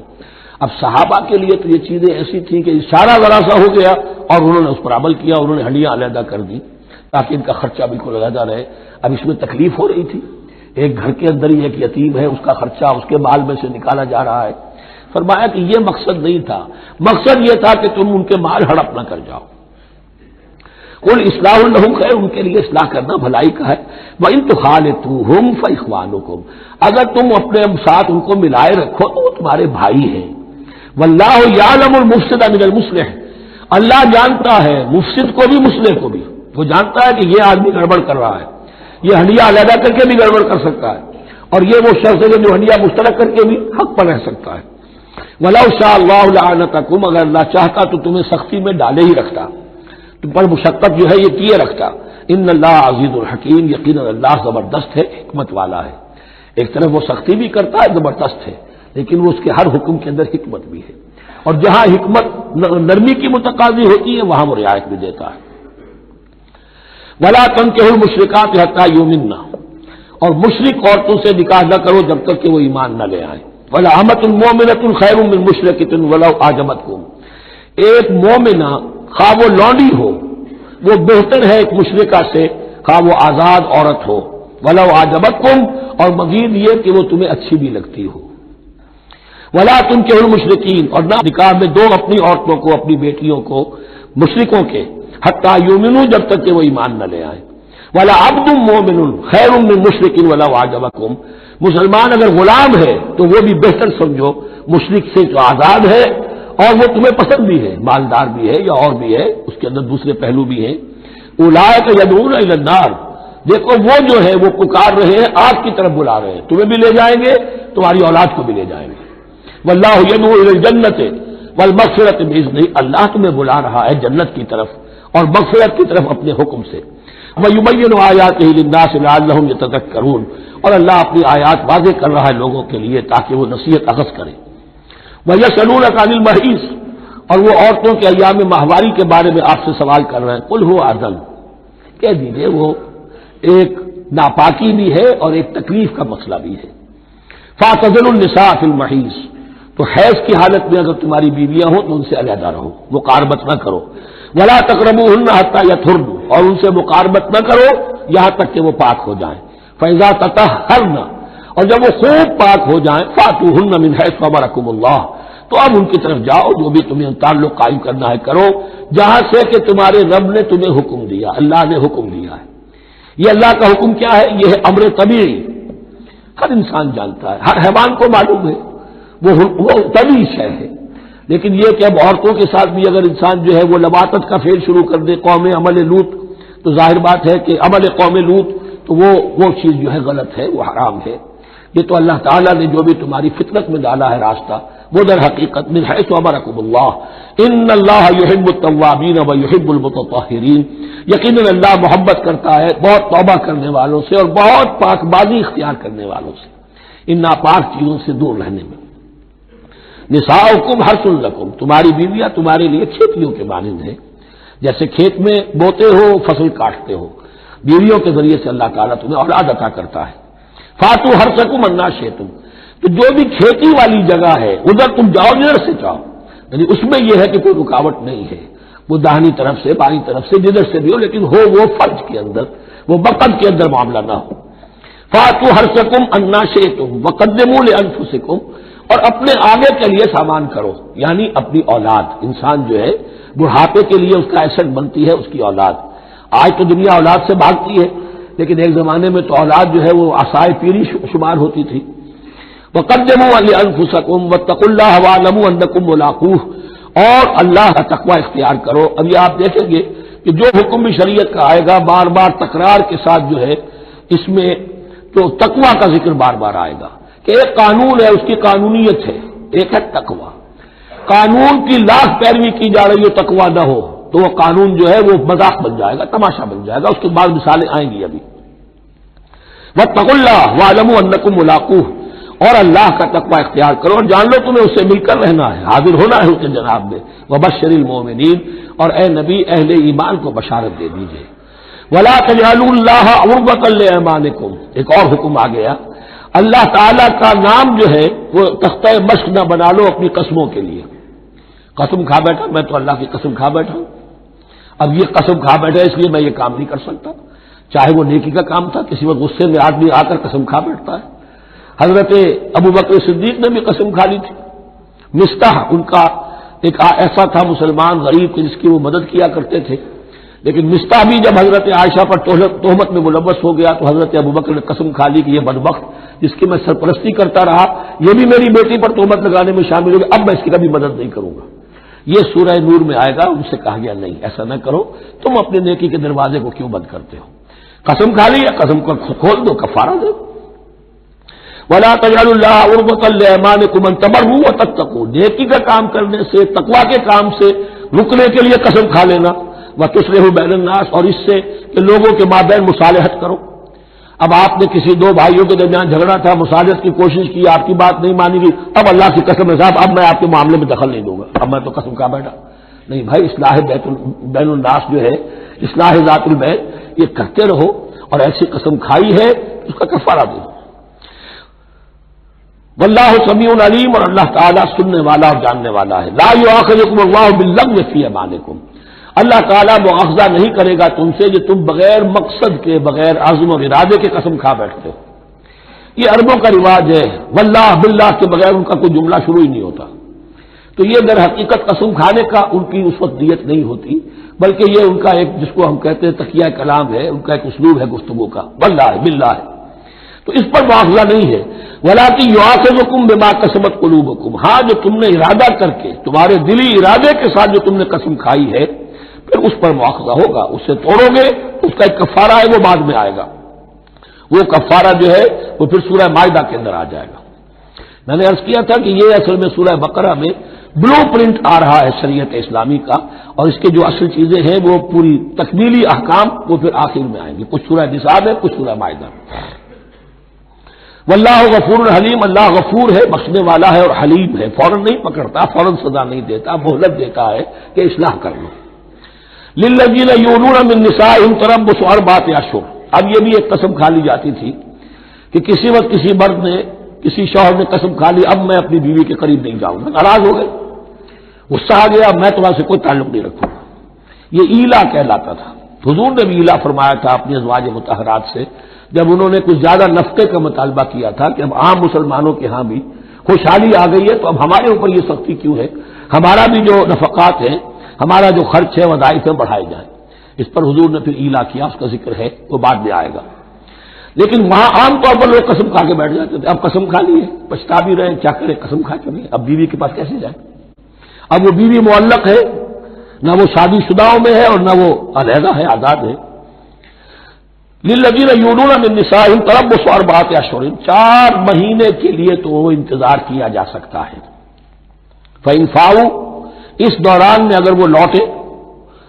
Speaker 1: اب صحابہ کے لیے تو یہ چیزیں ایسی تھیں کہ اشارہ ذرا سا ہو گیا اور انہوں نے اس پر عمل کیا، انہوں نے ہڈیاں علیحدہ کر دی تاکہ ان کا خرچہ بالکل علیحدہ رہے۔ اب اس میں تکلیف ہو رہی تھی، ایک گھر کے اندر ہی ایک یتیم ہے، اس کا خرچہ اس کے مال میں سے نکالا جا رہا ہے۔ فرمایا کہ یہ مقصد نہیں تھا، مقصد یہ تھا کہ تم ان کے مال ہڑپ نہ کر جاؤ۔ قل اصلاح لهم خیر، ان کے لیے اصلاح کرنا بھلائی کا ہے۔ وَإِن تُخَالِطُوهُمْ فَإِخْوَانُكُمْ، اگر تم اپنے ساتھ ان کو ملائے رکھو تو وہ تمہارے بھائی ہیں۔ وَاللَّهُ يَعْلَمُ الْمُفْسِدَ مِنَ الْمُصْلِحِ، اللہ جانتا ہے مفسد کو بھی مصلح کو بھی، وہ جانتا ہے کہ یہ آدمی گڑبڑ کر رہا ہے، یہ ہنڈیا علیحدہ کر کے بھی گڑبڑ کر سکتا ہے، اور یہ وہ شخص ہے جو ہنڈیا مشترک کر کے بھی حق پر رہ سکتا ہے۔ وَلَوْ شَاءَ اللَّهُ لَعَنَتَكُمْ، اگر اللہ چاہتا تو تمہیں سختی میں ڈالے ہی رکھتا، تم پر مشقت جو ہے یہ کیے رکھتا۔ ان اللہ عزیز الحکیم، یقیناً اللہ زبردست ہے، حکمت والا ہے۔ ایک طرف وہ سختی بھی کرتا ہے، زبردست ہے، لیکن وہ اس کے ہر حکم کے اندر حکمت بھی ہے، اور جہاں حکمت نرمی کی متقاضی ہوتی ہے وہاں وہ رعایت بھی دیتا ہے۔ ولا تنکحوا المشرکات حتی یؤمنن، اور مشرک عورتوں سے نکاح نہ کرو جب تک کہ وہ ایمان نہ لے آئیں۔ ولامۃ مؤمنۃ خیر من مشرکۃ ولو اعجبتکم، ایک مومنہ خواہ وہ لونڈی ہو وہ بہتر ہے ایک مشرکہ سے، خواہ وہ آزاد عورت ہو، ولو اعجبتکم، اور مزید یہ کہ وہ تمہیں اچھی بھی لگتی ہو۔ ولا تنکحوا المشرکین، اور نہ نکاح میں دو اپنی عورتوں کو، اپنی بیٹیوں کو مشرکوں کے، حتی یؤمنوا، جب تک کہ وہ ایمان نہ لے آئیں۔ ولا عبد مؤمن خیر من مشرک ولو اعجبکم، مسلمان اگر غلام ہے تو وہ بھی بہتر سمجھو مشرک سے جو آزاد ہے اور وہ تمہیں پسند بھی ہے، مالدار بھی ہے یا اور بھی ہے، اس کے اندر دوسرے پہلو بھی ہیں۔ اولئک یدعون الی النار، دیکھو وہ جو ہے وہ پکار رہے ہیں، آگ کی طرف بلا رہے ہیں، تمہیں بھی لے جائیں گے، تمہاری اولاد کو بھی لے جائیں گے۔ واللہ یدعو الی الجنۃ والمغفرۃ باذنہ، اللہ تمہیں بلا رہا ہے جنت کی طرف اور مغفرت کی طرف اپنے حکم سے۔ وَيُبَيِّنُ آیاتہ للناس لعلہم یتذکرون، اور اللہ اپنی آیات واضح کر رہا ہے لوگوں کے لیے تاکہ وہ نصیحت اخذ کریں۔ وَيَسْأَلُونَكَ عَنِ الْمَحِيضِ، اور وہ عورتوں کے ایام ماہواری کے بارے میں آپ سے سوال کر رہے ہیں۔ قُلْ هُوَ أَذًى، کہہ دیجئے وہ ایک ناپاکی بھی ہے اور ایک تکلیف کا مسئلہ بھی ہے۔ فَاعْتَزِلُوا النِّسَاءَ فِي الْمَحِيضِ، تو حیض کی حالت میں اگر تمہاری بیویاں ہوں تو ان سے علیحدہ رہو، مقاربت نہ کرو۔ وَلَا تَقْرَبُوهُنَّ حَتَّى يَطْهُرْنَ، اور ان سے مقاربت نہ کرو یہاں تک کہ وہ پاک ہو جائیں۔ فَإِذَا تَطَهَّرْنَ، اور جب وہ خوب پاک ہو جائیں، فَأْتُوهُنَّ مِنْ حَيْثُ أَمَرَكُمُ اللَّهُ، تو اب ان کی طرف جاؤ، جو بھی تمہیں تعلق قائم کرنا ہے کرو، جہاں سے کہ تمہارے رب نے تمہیں حکم دیا، اللہ نے حکم دیا ہے۔ یہ اللہ کا حکم کیا ہے؟ یہ ہے امر طبیعی، ہر انسان جانتا ہے، ہر حیوان کو معلوم ہے، وہ طبیعی شے ہے۔ لیکن یہ کہ اب عورتوں کے ساتھ بھی اگر انسان جو ہے وہ لواطت کا فعل شروع کر دے، قوم عمل لوط، تو ظاہر بات ہے کہ عمل قوم لوط تو وہ چیز جو ہے غلط ہے، وہ حرام ہے۔ یہ تو اللہ تعالیٰ نے جو بھی تمہاری فطرت میں ڈالا ہے راستہ، وہ در حقیقت من حیث امرکم اللہ، ان اللہ یحب التوابین ویحب المتطہرین، یقیناً اللہ محبت کرتا ہے بہت توبہ کرنے والوں سے اور بہت پاک بازی اختیار کرنے والوں سے، ان ناپاک چیزوں سے دور رہنے میں۔ نساؤکم حرث لکم، تمہاری بیویاں تمہارے لیے کھیتیوں کے مانند ہیں، جیسے کھیت میں بوتے ہو فصل کاٹتے ہو، بیویوں کے ذریعے سے اللہ تعالیٰ تمہیں اولاد عطا کرتا ہے۔ فاتو حرثکم انا شئتم، تو جو بھی کھیتی والی جگہ ہے ادھر تم جاؤ جدھر سے چاہو، یعنی اس میں یہ ہے کہ کوئی رکاوٹ نہیں ہے، وہ داہنی طرف سے بائیں طرف سے جدھر سے بھی ہو، لیکن ہو وہ فرض کے اندر، وہ وقت کے اندر معاملہ نہ ہو۔ فاتو حرثکم انا شئتم وقدموا لانفسکم، اور اپنے آگے کے لیے سامان کرو، یعنی اپنی اولاد۔ انسان جو ہے بڑھاپے کے لیے اس کا ایسٹ بنتی ہے اس کی اولاد۔ آج تو دنیا اولاد سے بھاگتی ہے، لیکن ایک زمانے میں تو اولاد جو ہے وہ عصائے پیری شمار ہوتی تھی۔ وَقَدِّمُوا لِأَنفُسَكُمْ وَاتَّقُوا اللَّهَ وَاعْلَمُوا أَنَّكُم مُّلَاقُوهُ، اور اللہ کا تقوی اختیار کرو۔ اب یہ آپ دیکھیں گے کہ جو حکم بھی شریعت کا آئے گا بار بار تکرار کے ساتھ جو ہے اس میں تو تقوی کا ذکر بار بار آئے گا کہ ایک قانون ہے، اس کی قانونیت ہے، ایک ہے تقوی۔ قانون کی لاکھ پیروی کی جا رہی ہے تقویٰ نہ ہو تو وہ قانون جو ہے وہ مذاق بن جائے گا، تماشا بن جائے گا. اس کے بعد مثالیں آئیں گی ابھی. واتقوا اللہ واعلموا انکم ملاقوہ، اور اللہ کا تقوی اختیار کرو اور جان لو تمہیں اس سے مل کر رہنا ہے، حاضر ہونا ہے اس کے جناب میں. وبشر المؤمنین، اور اے نبی اہل ایمان کو بشارت دے دیجیے. ولا تجعلوا اللہ عرضۃ لایمانکم، ایک اور حکم آ گیا، اللہ تعالیٰ کا نام جو ہے وہ تختہ مشق نہ بنا لو اپنی قسموں کے لیے. قسم کھا بیٹھا میں تو اللہ کی قسم کھا بیٹھا ہوں، اب یہ قسم کھا بیٹھا اس لیے میں یہ کام نہیں کر سکتا. چاہے وہ نیکی کا کام تھا، کسی وقت غصے میں آدمی آ کر قسم کھا بیٹھتا ہے. حضرت ابوبکر صدیق نے بھی قسم کھا لی تھی. مستح ان کا ایک ایسا تھا مسلمان غریب جس کی وہ مدد کیا کرتے تھے، لیکن مستح بھی جب حضرت عائشہ پر تہمت میں ملوث ہو گیا تو حضرت ابوبکر نے قسم کھا لی کہ یہ بدبخت جس کی میں سرپرستی کرتا رہا یہ بھی میری بیٹی پر تہمت لگانے میں شامل ہو گیا، اب میں اس کی کبھی مدد نہیں کروں گا. یہ سورہ نور میں آئے گا. ان سے کہا گیا نہیں ایسا نہ کرو، تم اپنے نیکی کے دروازے کو کیوں بند کرتے ہو؟ قسم کھا لی، قسم کو کھول دو، کفارہ دو. ولا تجعلوا اللہ عرضۃ لایمانکم ان تبروا وتتقوا، نیکی کا کام کرنے سے، تقوی کے کام سے رکنے کے لیے قسم کھا لینا. وتصلحوا بین الناس، اور اس سے کہ لوگوں کے مابین مصالحت کرو. اب آپ نے کسی دو بھائیوں کے درمیان جھگڑا تھا، مصالحت کی کوشش کی، آپ کی بات نہیں مانی گئی، اب اللہ کی قسم ہے صاحب اب میں آپ کے معاملے میں دخل نہیں دوں گا، اب میں تو قسم کھا بیٹھا. نہیں بھائی، اصلاح بین الناس جو ہے، اصلاح ذات البین، یہ کرتے رہو. اور ایسی قسم کھائی ہے اس کا کفارہ دو. واللہ سمیع علیم، اور اللہ تعالیٰ سننے والا اور جاننے والا ہے. لا یؤاخذکم اللہ باللغو فی ایمانکم، اللہ تعالیٰ مؤاخذہ نہیں کرے گا تم سے جو تم بغیر مقصد کے، بغیر عزم و ارادے کے قسم کھا بیٹھتے ہو. یہ عربوں کا رواج ہے، واللہ باللہ کے بغیر ان کا کوئی جملہ شروع ہی نہیں ہوتا. تو یہ در حقیقت قسم کھانے کا ان کی اس وقت نیت نہیں ہوتی، بلکہ یہ ان کا ایک جس کو ہم کہتے ہیں تقیہ کلام ہے، ان کا ایک اسلوب ہے گفتگو کا، واللہ باللہ ہے. تو اس پر مؤاخذہ نہیں ہے. ولاکن یؤاخذکم بما کسبت قلوبکم، ہاں جو تم نے ارادہ کر کے، تمہارے دلی ارادے کے ساتھ جو تم نے قسم کھائی ہے، پھر اس پر مؤاخذہ ہوگا. اس سے توڑو گے، اس کا ایک کفارہ ہے، وہ بعد میں آئے گا. وہ کفارہ جو ہے وہ پھر سورہ مائدہ کے اندر آ جائے گا. میں نے عرض کیا تھا کہ یہ اصل میں سورہ بقرہ میں بلو پرنٹ آ رہا ہے شریعت اسلامی کا، اور اس کے جو اصل چیزیں ہیں وہ پوری تکمیلی احکام وہ پھر آخر میں آئیں گے. کچھ سورہ نساء ہے، کچھ سورہ مائدہ. واللہ غفور حلیم، اللہ غفور ہے، بخشنے والا ہے اور حلیم ہے، فوراً نہیں پکڑتا، فوراً سزا نہیں دیتا، مہلت دیتا ہے کہ اصلاح کر لو. للذین یؤلون من نسائہم تربص اربعۃ اشہر، اب یہ بھی ایک قسم کھا لی جاتی تھی کہ کسی وقت کسی مرد نے، کسی شوہر نے قسم کھا لی اب میں اپنی بیوی کے قریب نہیں جاؤں گا، ناراض ہو گئے، غصہ آ گیا، میں تمہارے سے کوئی تعلق نہیں رکھوں گا. یہ ایلا کہلاتا تھا. حضور نے بھی ایلا فرمایا تھا اپنی ازواج مطہرات سے جب انہوں نے کچھ زیادہ نفقے کا مطالبہ کیا تھا کہ اب عام مسلمانوں کے ہاں بھی خوشحالی آ گئی ہے تو اب ہمارے اوپر یہ سختی کیوں ہے، ہمارا بھی جو نفقات ہیں، ہمارا جو خرچ ہے، وظائف ہیں، بڑھائے جائیں. اس پر حضور نے پھر ایلا کیا، اس کا ذکر ہے، وہ بعد میں آئے گا. لیکن وہاں عام طور پر لوگ قسم کھا کے بیٹھ جاتے تھے. اب قسم کھا لی ہے، پچھتا بھی رہے، کیا کرے، قسم کھا چکے، اب بیوی کے پاس کیسے جائے؟ اب وہ بیوی معلق ہے، نہ وہ شادی شداؤں میں ہے اور نہ وہ علیحدہ ہے، آزاد ہے. للذین یؤلون من نسائہم تربص اربعۃ اشہر، 4 مہینے کے لیے تو وہ انتظار کیا جا سکتا ہے. فإن فاؤوا، اس دوران میں اگر وہ لوٹے،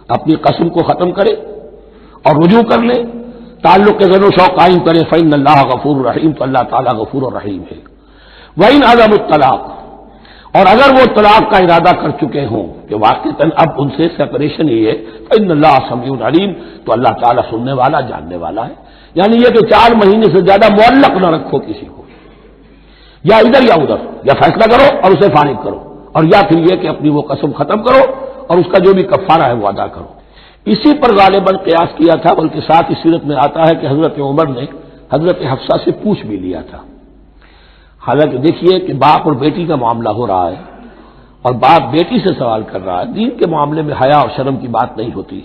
Speaker 1: اپنی قسم کو ختم کرے اور رجوع کر لے، تعلق کے زن و شوق قائم کرے، فإن اللہ غفور رحیم، تو اللہ تعالیٰ غفور الرحیم ہے. وإن عزموا الطلاق، اور اگر وہ طلاق کا ارادہ کر چکے ہوں کہ واقعتاً اب ان سے سیپریشن ہی ہے، فإن اللہ سمیع علیم، تو اللہ تعالیٰ سننے والا، جاننے والا ہے. یعنی یہ کہ 4 مہینے سے زیادہ معلق نہ رکھو کسی کو، یا ادھر یا ادھر، یا فیصلہ کرو اور اسے فارغ کرو، اور یا پھر یہ کہ اپنی وہ قسم ختم کرو اور اس کا جو بھی کفارہ ہے وہ ادا کرو. اسی پر غالباً قیاس کیا تھا، بلکہ ساتھ اس سیرت میں آتا ہے کہ حضرت عمر نے حضرت حفصہ سے پوچھ بھی لیا تھا. حالانکہ دیکھیے کہ باپ اور بیٹی کا معاملہ ہو رہا ہے اور باپ بیٹی سے سوال کر رہا ہے، دین کے معاملے میں حیا اور شرم کی بات نہیں ہوتی.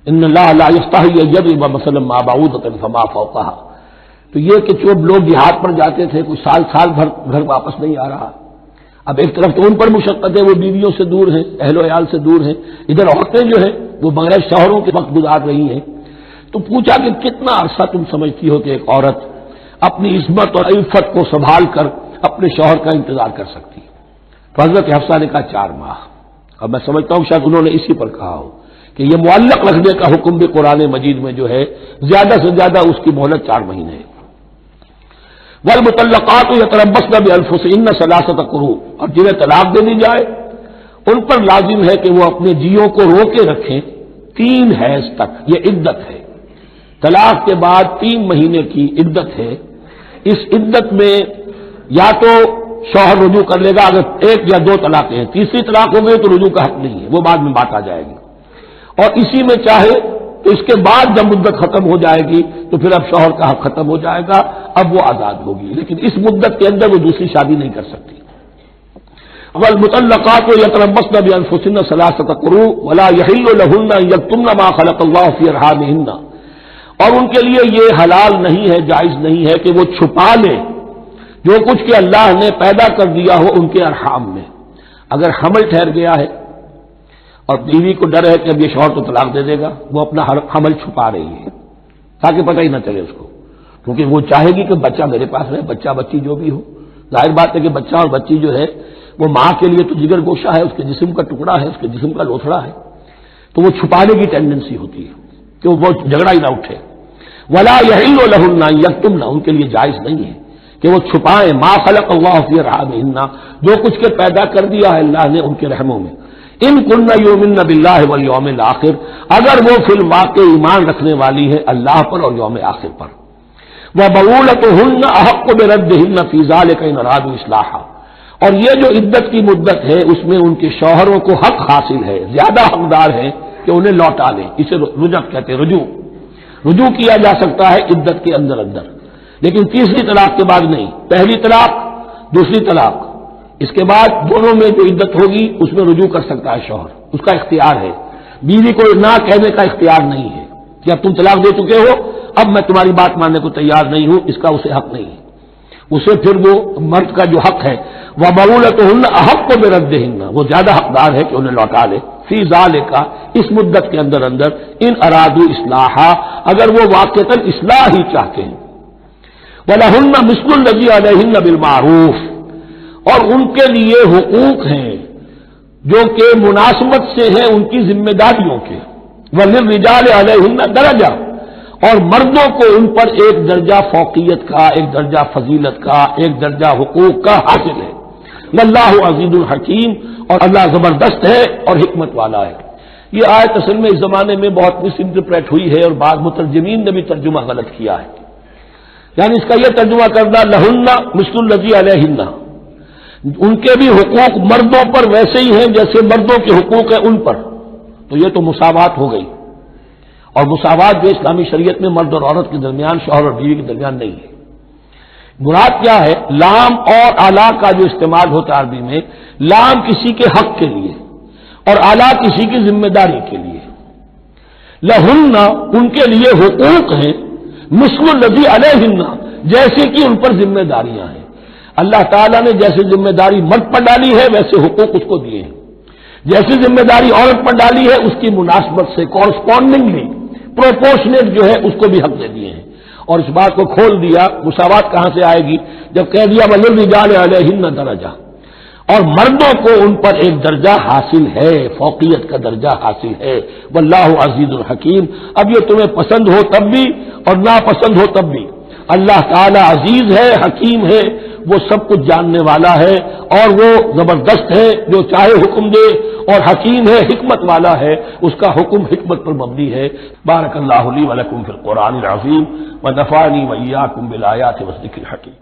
Speaker 1: ان اللہ لا یستحی ان یضرب مثلا ما بعوضۃ فما فوقها، تو یہ کہ جو لوگ جہاد پر جاتے تھے کچھ سال بھر گھر واپس نہیں آ رہا، اب ایک طرف تو ان پر مشقت ہے، وہ بیویوں سے دور ہیں، اہل و عیال سے دور ہیں، ادھر عورتیں جو ہیں وہ بغیر شوہروں کے وقت گزار رہی ہیں. تو پوچھا کہ کتنا عرصہ تم سمجھتی ہو کہ ایک عورت اپنی عصمت اور عفت کو سنبھال کر اپنے شوہر کا انتظار کر سکتی ہے؟ حضرت حفصہ نے کہا 4 ماہ. اور میں سمجھتا ہوں شاید انہوں نے اسی پر کہا ہو کہ یہ معلق رکھنے کا حکم بھی قرآن مجید میں جو ہے زیادہ سے زیادہ اس کی مہلت 4 مہینے ہے. والمطلقات یتربصن بانفسهن 3 قروء، اور جنہیں طلاق دے دی جائے ان پر لازم ہے کہ وہ اپنے جیوں کو روکے رکھیں 3 حیض تک. یہ عدت ہے، طلاق کے بعد 3 مہینے کی عدت ہے. اس عدت میں یا تو شوہر رجوع کر لے گا اگر 1 یا 2 طلاقیں ہیں، تیسری طلاق ہو گئی تو رجوع کا حق نہیں ہے، وہ بعد میں بات آ جائے گی. اور اسی میں چاہے تو اس کے بعد جب مدت ختم ہو جائے گی تو پھر اب شوہر کا حق ختم ہو جائے گا، اب وہ آزاد ہوگی، لیکن اس مدت کے اندر وہ دوسری شادی نہیں کر سکتی. والمطلقات یتربصن بانفسهن 3 قروء ولا يحل لهن ان يكتمن ما خلق الله في ارحامهن، اور ان کے لیے یہ حلال نہیں ہے، جائز نہیں ہے کہ وہ چھپا لیں جو کچھ کہ اللہ نے پیدا کر دیا ہو ان کے ارحام میں. اگر حمل ٹھہر گیا ہے اور بیوی کو ڈر ہے کہ اب یہ شوہر تو طلاق دے دے گا، وہ اپنا حمل چھپا رہی ہے تاکہ پتہ ہی نہ چلے اس کو، کیونکہ وہ چاہے گی کہ بچہ میرے پاس رہے، بچہ بچی جو بھی ہو. ظاہر بات ہے کہ بچہ اور بچی جو ہے وہ ماں کے لیے تو جگر گوشہ ہے، اس کے جسم کا ٹکڑا ہے، اس کے جسم کا لوتھڑا ہے، تو وہ چھپانے کی ٹینڈنسی ہوتی ہے کہ وہ جھگڑا ہی نہ اٹھے. ولا يحل لهن ان يكتمن، ان کے لیے جائز نہیں ہے کہ وہ چھپائیں ما خلق اللہ فی ارحامہن، جو کچھ کے پیدا کر دیا ہے اللہ نے ان کے رحموں میں. ان کن یؤمن باللہ والیوم الآخر، اگر وہ فی الواقع ایمان رکھنے والی ہے اللہ پر اور یوم آخر پر. وبعولتهن احق بردهن فی ذلک ان ارادوا اصلاحا، اور یہ جو عدت کی مدت ہے اس میں ان کے شوہروں کو حق حاصل ہے، زیادہ حقدار ہے کہ انہیں لوٹا لیں. اسے رجوع کہتے ہیں، رجوع کیا جا سکتا ہے عدت کے اندر لیکن تیسری طلاق کے بعد نہیں. پہلی طلاق، دوسری طلاق، اس کے بعد دونوں میں جو عدت ہوگی اس میں رجوع کر سکتا ہے شوہر، اس کا اختیار ہے. بیوی کو نہ کہنے کا اختیار نہیں ہے کہ اب تم طلاق دے چکے ہو، اب میں تمہاری بات ماننے کو تیار نہیں ہوں، اس کا اسے حق نہیں ہے. اسے پھر وہ مرد کا جو حق ہے وَبَعُولَتُهُنَّ أَحَقُّ بِرَدِّهِنَّ، وہ زیادہ حقدار ہے کہ انہیں لوٹا لے. فی ذالک، اس مدت کے اندر ان ارادوا اصلاحا، اگر وہ واقعتاً اصلاح ہی چاہتے ہیں. وَلَهُنَّ مِثْلُ الَّذِي عَلَيْهِنَّ بِالْمَعْرُوفِ، اور ان کے لیے حقوق ہیں جو کہ مناسبت سے ہیں ان کی ذمہ داریوں کے. وَلِلرِّجَالِ عَلَيْهِنَّ دَرَجَةٌ، اور مردوں کو ان پر ایک درجہ فوقیت کا، ایک درجہ فضیلت کا، ایک درجہ حقوق کا حاصل ہے. واللہ عزیز الحکیم، اور اللہ زبردست ہے اور حکمت والا ہے. یہ آیت اصل میں اس زمانے میں بہت مس انٹرپریٹ ہوئی ہے اور بعض مترجمین نے بھی ترجمہ غلط کیا ہے. یعنی اس کا یہ ترجمہ کردہ لہن مثل الذی علیہن، ان کے بھی حقوق مردوں پر ویسے ہی ہیں جیسے مردوں کے حقوق ہیں ان پر. تو یہ تو مساوات ہو گئی، اور مساوات جو اسلامی شریعت میں مرد اور عورت کے درمیان، شوہر اور بیوی کے درمیان نہیں ہے. مراد کیا ہے؟ لام اور اعلیٰ کا جو استعمال ہوتا ہے عربی میں، لام کسی کے حق کے لیے اور اعلیٰ کسی کی ذمہ داری کے لیے. لہن ان کے لیے حقوق ہیں، مثل الذی علیہن جیسے کہ ان پر ذمہ داریاں ہیں. اللہ تعالیٰ نے جیسے ذمہ داری مرد پر ڈالی ہے ویسے حقوق اس کو دیے ہیں. جیسی ذمہ داری عورت پر ڈالی ہے اس کی مناسبت سے کورسپونڈنگلی پروپورشنیٹ جو ہے اس کو بھی حق دے دیے ہیں. اور اس بات کو کھول دیا مساوات کہاں سے آئے گی؟ جب کہہ دیا وَلِلرِّجَالِ عَلَيْهِنَّ دَرَجَةٌ، اور مردوں کو ان پر ایک درجہ حاصل ہے، فوقیت کا درجہ حاصل ہے. واللہ عزیز الحکیم، اب یہ تمہیں پسند ہو تب بھی اور ناپسند ہو تب بھی اللہ تعالی عزیز ہے، حکیم ہے، وہ سب کچھ جاننے والا ہے اور وہ زبردست ہے، جو چاہے حکم دے، اور حکیم ہے، حکمت والا ہے، اس کا حکم حکمت پر مبنی ہے. بارک اللہ لی و لکم فی القرآن العظیم ونفعنی و ایاکم بالآیات والذکر الحکیم.